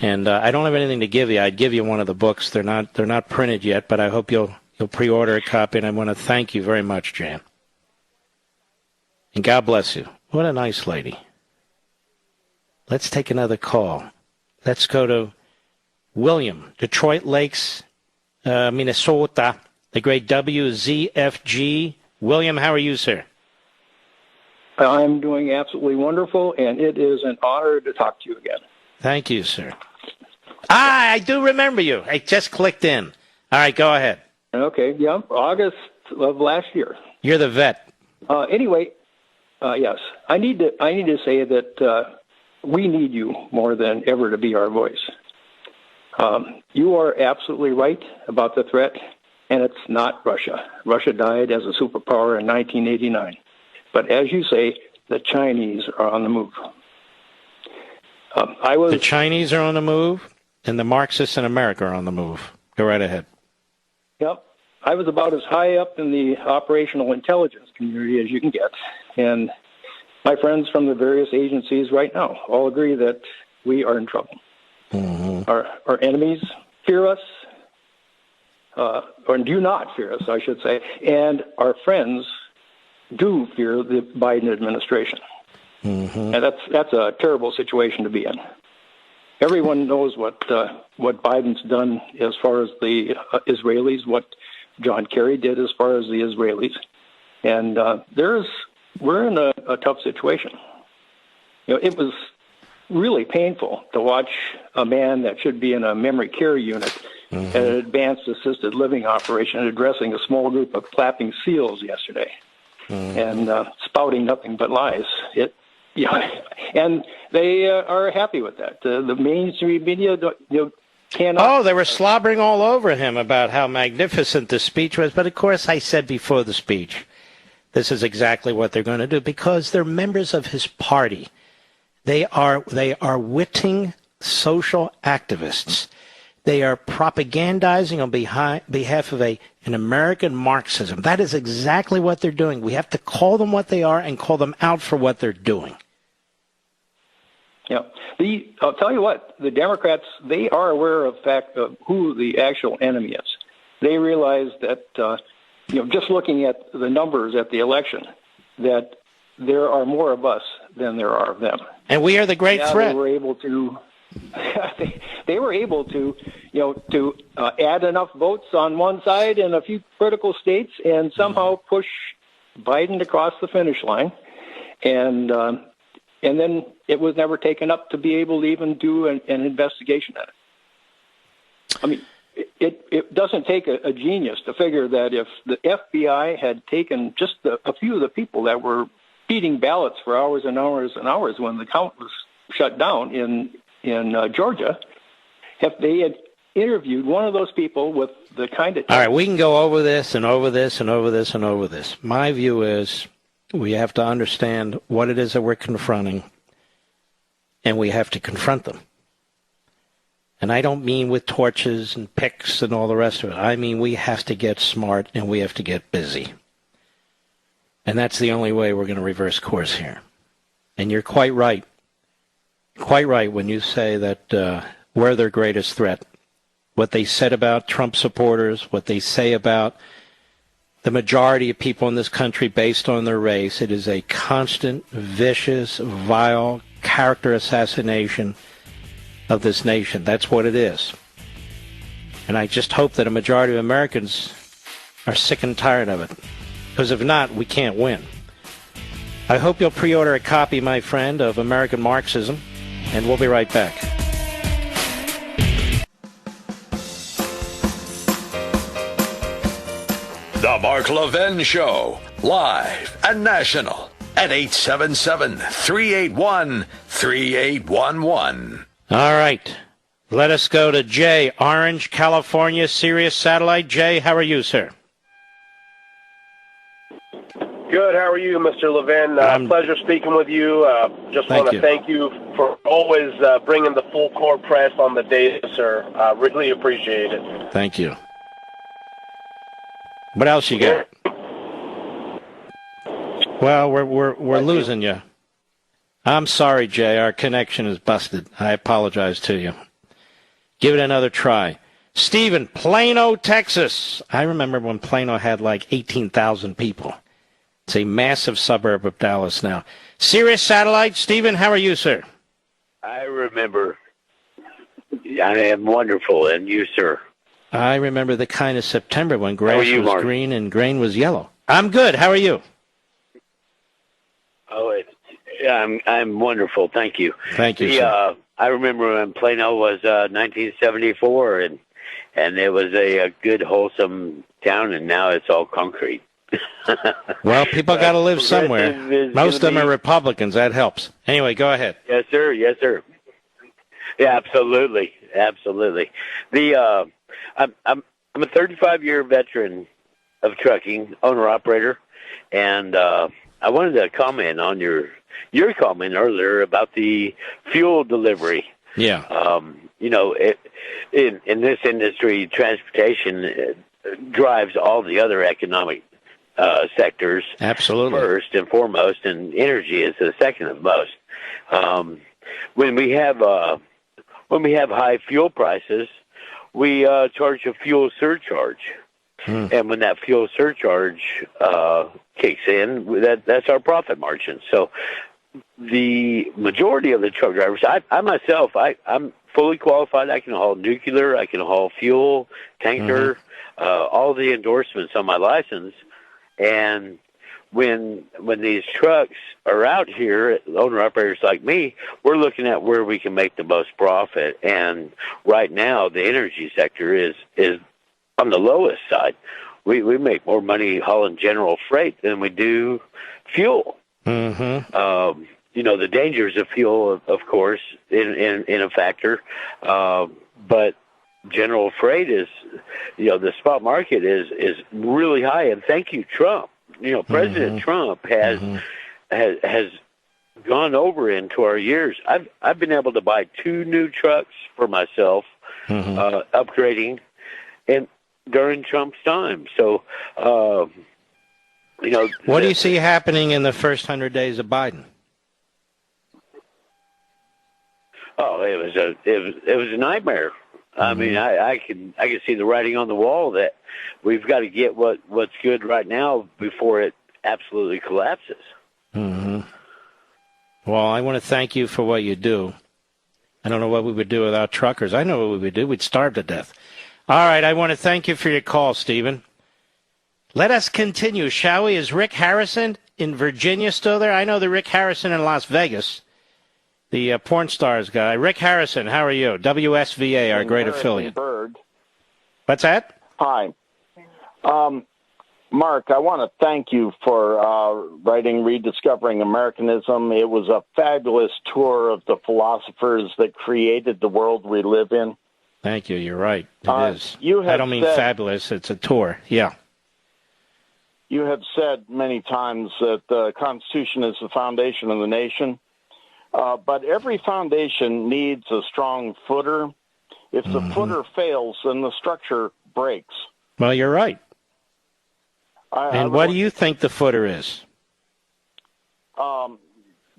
And I don't have anything to give you. I'd give you one of the books. They're not printed yet, but I hope you'll pre-order a copy, and I want to thank you very much, Jan. And God bless you. What a nice lady. Let's take another call. Let's go to William, Detroit Lakes, Minnesota, the great WZFG. William, how are you, sir? I'm doing absolutely wonderful, and it is an honor to talk to you again. Thank you, sir. I do remember you. I just clicked in. All right, go ahead. Okay, yeah, August of last year. You're the vet. Anyway, yes, I need to say that we need you more than ever to be our voice. You are absolutely right about the threat, and it's not Russia. Russia died as a superpower in 1989. But as you say, the Chinese are on the move. The Chinese are on the move, and the Marxists in America are on the move. Go right ahead. Yep. I was about as high up in the operational intelligence community as you can get. And my friends from the various agencies right now all agree that we are in trouble. Mm-hmm. Our enemies fear us, or do not fear us, I should say, and our friends do fear the Biden administration. Mm-hmm. And that's a terrible situation to be in. Everyone knows what Biden's done as far as the Israelis, what John Kerry did as far as the Israelis, and we're in a tough situation. You know, it was really painful to watch a man that should be in a memory care unit at an advanced assisted living operation addressing a small group of clapping seals yesterday, and spouting nothing but lies. And they are happy with that. The mainstream media cannot. Oh, they were slobbering all over him about how magnificent the speech was. But of course, I said before the speech, this is exactly what they're going to do because they're members of his party. They are witting social activists. They are propagandizing on behalf of an American Marxism. That is exactly what they're doing. We have to call them what they are and call them out for what they're doing. Yeah, I'll tell you what, the Democrats, they are aware of who the actual enemy is. They realize that, just looking at the numbers at the election, that there are more of us than there are of them. And we are the great threat. They were able to, add enough votes on one side in a few critical states and somehow push Biden across the finish line. And then it was never taken up to be able to even do an investigation at it. I mean, it doesn't take a genius to figure that if the FBI had taken just a few of the people that were feeding ballots for hours and hours and hours when the count was shut down in Georgia, if they had interviewed one of those people with the kind of... All right, we can go over this and over this and over this and over this. My view is we have to understand what it is that we're confronting, and we have to confront them. And I don't mean with torches and picks and all the rest of it. I mean we have to get smart and we have to get busy. And that's the only way we're going to reverse course here. And you're quite right. quite right when you say that we're their greatest threat. What they said about Trump supporters, what they say about the majority of people in this country based on their race, it is a constant, vicious, vile character assassination of this nation. That's what it is. And I just hope that a majority of Americans are sick and tired of it. Because if not, we can't win. I hope you'll pre-order a copy, my friend, of American Marxism, and we'll be right back. The Mark Levin Show, live and national at 877-381-3811. All right. Let us go to Jay, Orange, California, Sirius Satellite. Jay, how are you, sir? Good. How are you, Mr. Levin? Pleasure speaking with you. Just want to thank you for always bringing the full court press on the data, sir. Really appreciate it. Thank you. What else you got? Well, we're losing you. I'm sorry, Jay. Our connection is busted. I apologize to you. Give it another try. Stephen, Plano, Texas. I remember when Plano had like 18,000 people. It's a massive suburb of Dallas now. Sirius Satellite, Stephen, how are you, sir? I remember. I am wonderful, and you, sir? I remember the kind of September when grass was Mark? Green and grain was yellow. I'm good. How are you? Oh, I'm wonderful. Thank you. Thank you, sir. I remember when Plano was 1974, and it was a good, wholesome town, and now it's all concrete. Well, people got to live somewhere. Most of them are Republicans. That helps. Anyway, go ahead. Yes, sir. Yes, sir. Yeah, absolutely. Absolutely. I'm a 35-year veteran of trucking, owner-operator, and I wanted to comment on your comment earlier about the fuel delivery. Yeah. In this industry, transportation drives all the other economic sectors. Absolutely. First and foremost, and energy is the second of most. When we have high fuel prices, we charge a fuel surcharge. And when that fuel surcharge kicks in, that's our profit margin. So the majority of the truck drivers, I myself, I'm fully qualified. I can haul nuclear, I can haul fuel, tanker, all the endorsements on my license. And when these trucks are out here, owner-operators like me, we're looking at where we can make the most profit. And right now, the energy sector is on the lowest side. We make more money hauling general freight than we do fuel. The dangers of fuel, of course, in a factor. But general freight is, the spot market is really high. And thank you, Trump. President Trump has gone over into our years. I've been able to buy 2 new trucks for myself, upgrading, and during Trump's time. So, what do you see happening in the first 100 days of Biden? Oh, it was a nightmare. I mean, I can see the writing on the wall that we've got to get what's good right now before it absolutely collapses. Well, I want to thank you for what you do. I don't know what we would do without truckers. I know what we would do. We'd starve to death. All right, I want to thank you for your call, Stephen. Let us continue, shall we? Is Rick Harrison in Virginia still there? I know the Rick Harrison in Las Vegas, the porn stars guy. Rick Harrison, how are you? WSVA, our great affiliate. Bird. What's that? Hi. Mark, I want to thank you for writing Rediscovering Americanism. It was a fabulous tour of the philosophers that created the world we live in. Thank you. You're right. It is. I don't mean fabulous. It's a tour. Yeah. You have said many times that the Constitution is the foundation of the nation. But every foundation needs a strong footer. If the footer fails, then the structure breaks. Well, you're right. And what do you think the footer is?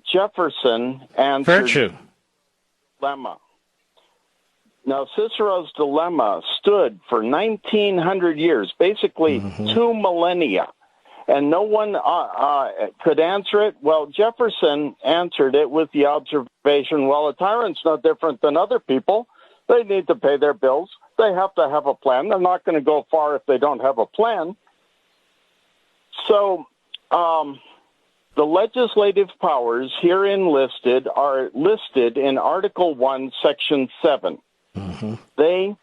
Jefferson answered... Virtue. dilemma. Now, Cicero's dilemma stood for 1,900 years, basically 2 millennia, and no one could answer it. Well, Jefferson answered it with the observation, well, a tyrant's no different than other people. They need to pay their bills. They have to have a plan. They're not going to go far if they don't have a plan. So the legislative powers herein listed are listed in Article 1, Section 7. They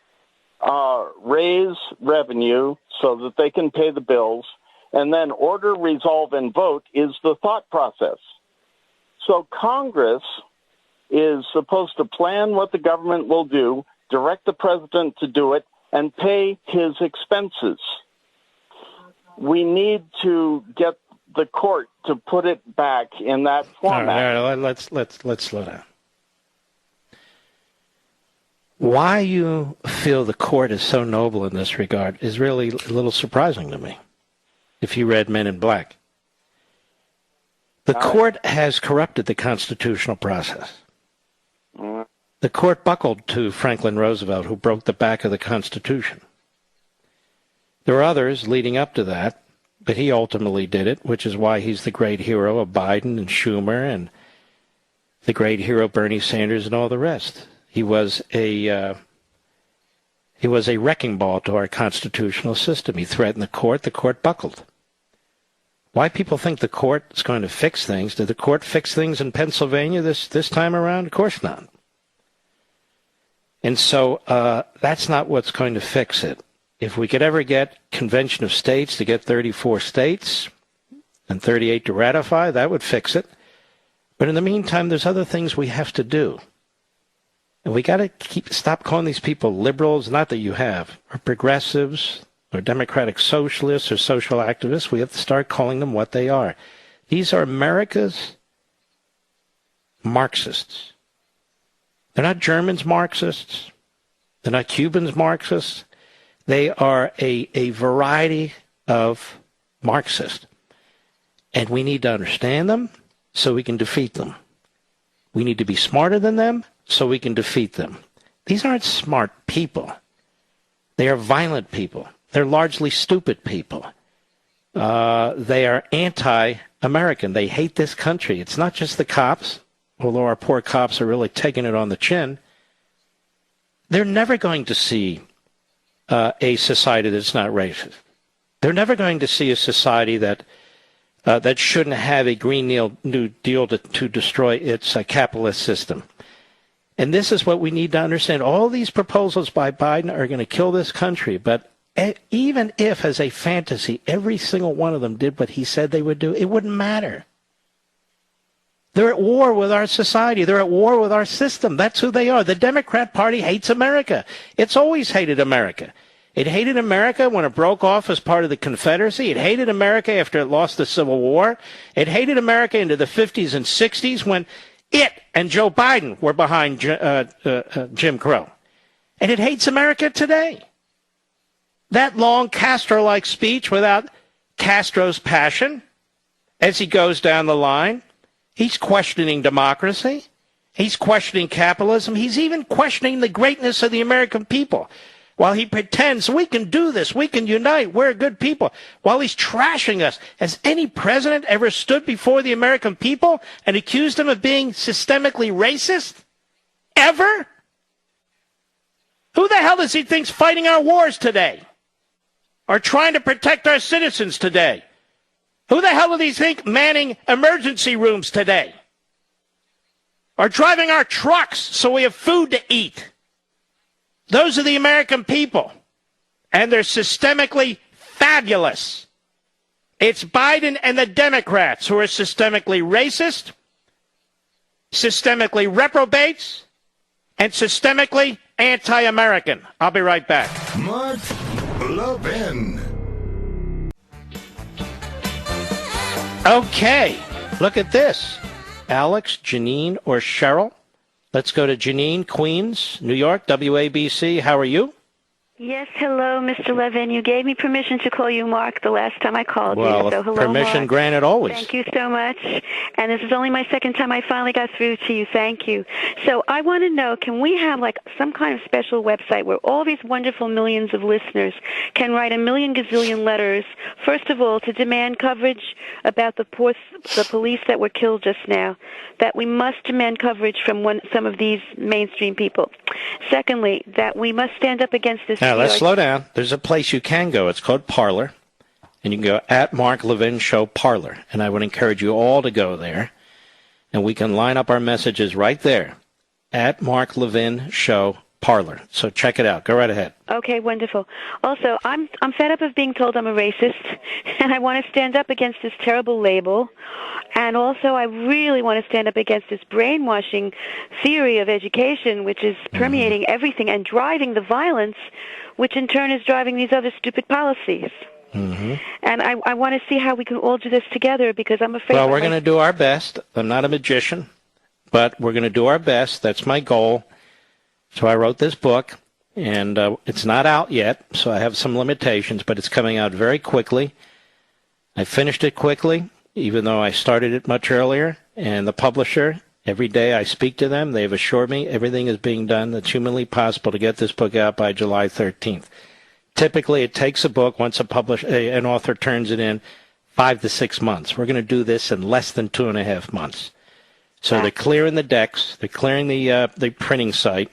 raise revenue so that they can pay the bills, and then order, resolve, and vote is the thought process. So Congress is supposed to plan what the government will do, direct the president to do it, and pay his expenses. We need to get the court to put it back in that format. All right, let's slow down. Why you feel the court is so noble in this regard is really a little surprising to me, if you read Men in Black. The court has corrupted the constitutional process. The court buckled to Franklin Roosevelt, who broke the back of the Constitution. There were others leading up to that, but he ultimately did it, which is why he's the great hero of Biden and Schumer and the great hero Bernie Sanders and all the rest. He was a wrecking ball to our constitutional system. He threatened the court buckled. Why people think the court is going to fix things? Did the court fix things in Pennsylvania this time around? Of course not. And so that's not what's going to fix it. If we could ever get Convention of States to get 34 states and 38 to ratify, that would fix it. But in the meantime, there's other things we have to do. And we got to stop calling these people liberals, not that you have, or progressives, or democratic socialists, or social activists. We have to start calling them what they are. These are America's Marxists. They're not Germans Marxists. They're not Cubans Marxists. They are a variety of Marxists. And we need to understand them so we can defeat them. We need to be smarter than them so we can defeat them. These aren't smart people. They are violent people. They're largely stupid people. They are anti-American. They hate this country. It's not just the cops, although our poor cops are really taking it on the chin. They're never going to see a society that's not racist. They're never going to see a society that shouldn't have a Green New Deal to destroy its capitalist system. And this is what we need to understand. All these proposals by Biden are going to kill this country. But even if, as a fantasy, every single one of them did what he said they would do, it wouldn't matter. They're at war with our society. They're at war with our system. That's who they are. The Democrat Party hates America. It's always hated America. It hated America when it broke off as part of the Confederacy. It hated America after it lost the Civil War. It hated America into the 50s and 60s when it and Joe Biden were behind Jim Crow. And it hates America today. That long Castro-like speech without Castro's passion as he goes down the line, he's questioning democracy. He's questioning capitalism. He's even questioning the greatness of the American people. While he pretends we can do this, we can unite, we're good people, while he's trashing us. Has any president ever stood before the American people and accused them of being systemically racist? Ever? Who the hell does he think's fighting our wars today? Or trying to protect our citizens today? Who the hell do he think manning emergency rooms today? Or driving our trucks so we have food to eat? Those are the American people, and they're systemically fabulous. It's Biden and the Democrats who are systemically racist, systemically reprobates, and systemically anti-American. I'll be right back. Mark Levin. Okay, look at this. Alex, Janine, or Cheryl? Let's go to Janine, Queens, New York, WABC. How are you? Yes, hello, Mr. Levin. You gave me permission to call you Mark the last time I called you. Well, So hello, permission Mark. granted always. Thank you so much. And this is only my second time I finally got through to you. Thank you. So I want to know, can we have like some kind of special website where all these wonderful millions of listeners can write a million gazillion letters, first of all, to demand coverage about the police that were killed just now, that we must demand coverage from some of these mainstream people. Secondly, that we must stand up against this. Now, let's slow down. There's a place you can go. It's called Parler. And you can go at Mark Levin Show Parler. And I would encourage you all to go there. And we can line up our messages right there. At Mark Levin Show Parler. So check it out. Go right ahead. Okay, wonderful. Also, I'm fed up of being told I'm a racist. And I want to stand up against this terrible label. And also, I really want to stand up against this brainwashing theory of education, which is permeating everything and driving the violence, which in turn is driving these other stupid policies. And I want to see how we can all do this together, because I'm afraid... Well, we're going to do our best. I'm not a magician, but we're going to do our best. That's my goal. So I wrote this book, and it's not out yet, so I have some limitations, but it's coming out very quickly. I finished it quickly, even though I started it much earlier. And the publisher, every day I speak to them, they've assured me everything is being done that's humanly possible to get this book out by July 13th. Typically, it takes a book, once an author turns it in, 5 to 6 months. We're going to do this in less than 2.5 months. So they're clearing the decks, they're clearing the printing site,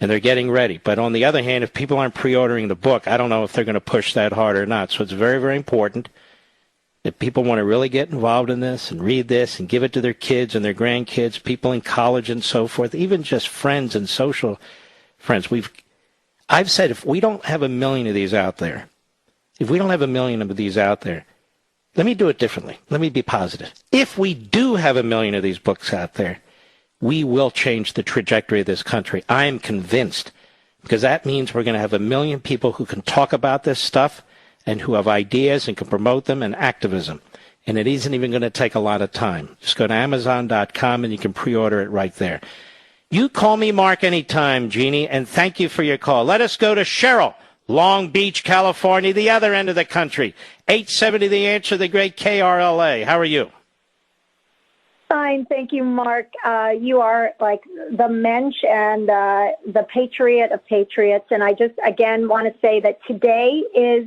and they're getting ready. But on the other hand, if people aren't pre-ordering the book, I don't know if they're going to push that hard or not. So it's very, very important that people want to really get involved in this and read this and give it to their kids and their grandkids, people in college and so forth, even just friends and social friends. I've said if we don't have 1 million of these out there, let me do it differently. Let me be positive. If we do have 1 million of these books out there, we will change the trajectory of this country. I am convinced, because that means we're going to have 1 million people who can talk about this stuff and who have ideas and can promote them, and activism. And it isn't even going to take a lot of time. Just go to Amazon.com and you can pre-order it right there. You call me Mark anytime, Jeannie, and thank you for your call. Let us go to Cheryl, Long Beach, California, the other end of the country. 870 The Answer, the great KRLA. How are you? Fine, thank you, Mark. You are like the mensch and the patriot of patriots. And I just, again, want to say that today is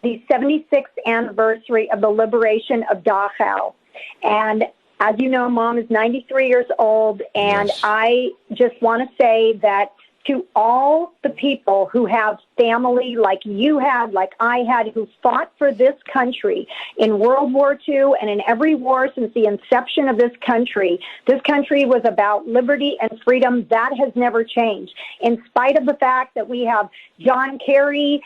the 76th anniversary of the liberation of Dachau. And as you know, Mom is 93 years old, and yes. I just want to say that to all the people who have family like you had, like I had, who fought for this country in World War II and in every war since the inception of this country was about liberty and freedom. That has never changed. In spite of the fact that we have John Kerry,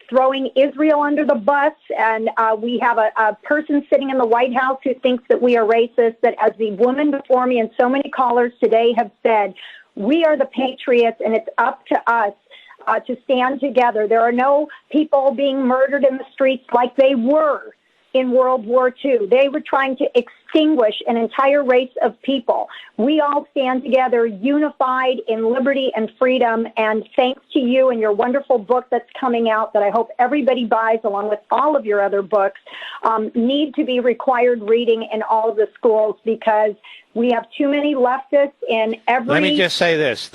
throwing Israel under the bus, and we have a person sitting in the White House who thinks that we are racist, that as the woman before me and so many callers today have said, we are the patriots, and it's up to us to stand together. There are no people being murdered in the streets like they were in World War II. They were trying to extinguish an entire race of people. We all stand together, unified in liberty and freedom, and thanks to you and your wonderful book that's coming out that I hope everybody buys, along with all of your other books, need to be required reading in all of the schools, because we have too many leftists in every... Let me say this,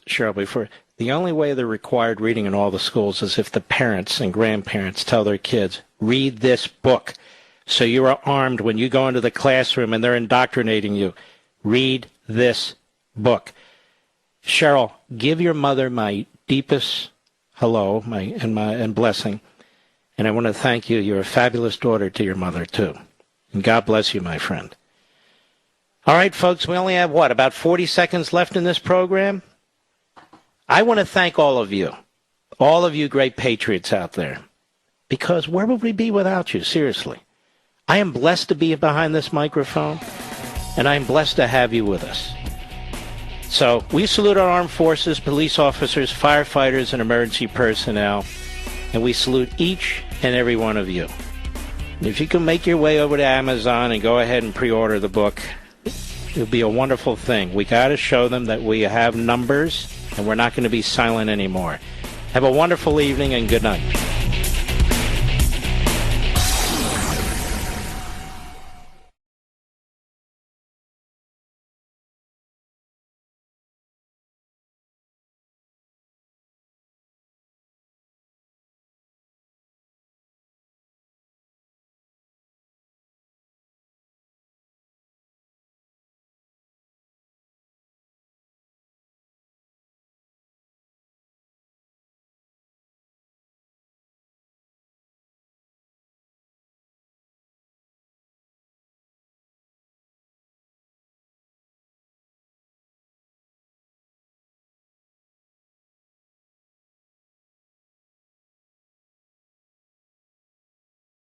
Cheryl, before... The only way they're required reading in all the schools is if the parents and grandparents tell their kids, read this book, so you are armed when you go into the classroom and they're indoctrinating you. Read this book. Cheryl, give your mother my deepest hello and blessing. And I want to thank you. You're a fabulous daughter to your mother, too. And God bless you, my friend. All right, folks, we only have, about 40 seconds left in this program? I want to thank all of you great patriots out there, because where would we be without you? Seriously. I am blessed to be behind this microphone, and I am blessed to have you with us. So we salute our armed forces, police officers, firefighters, and emergency personnel, and we salute each and every one of you. And if you can make your way over to Amazon and go ahead and pre-order the book, it'll be a wonderful thing. We got to show them that we have numbers, and we're not going to be silent anymore. Have a wonderful evening and good night.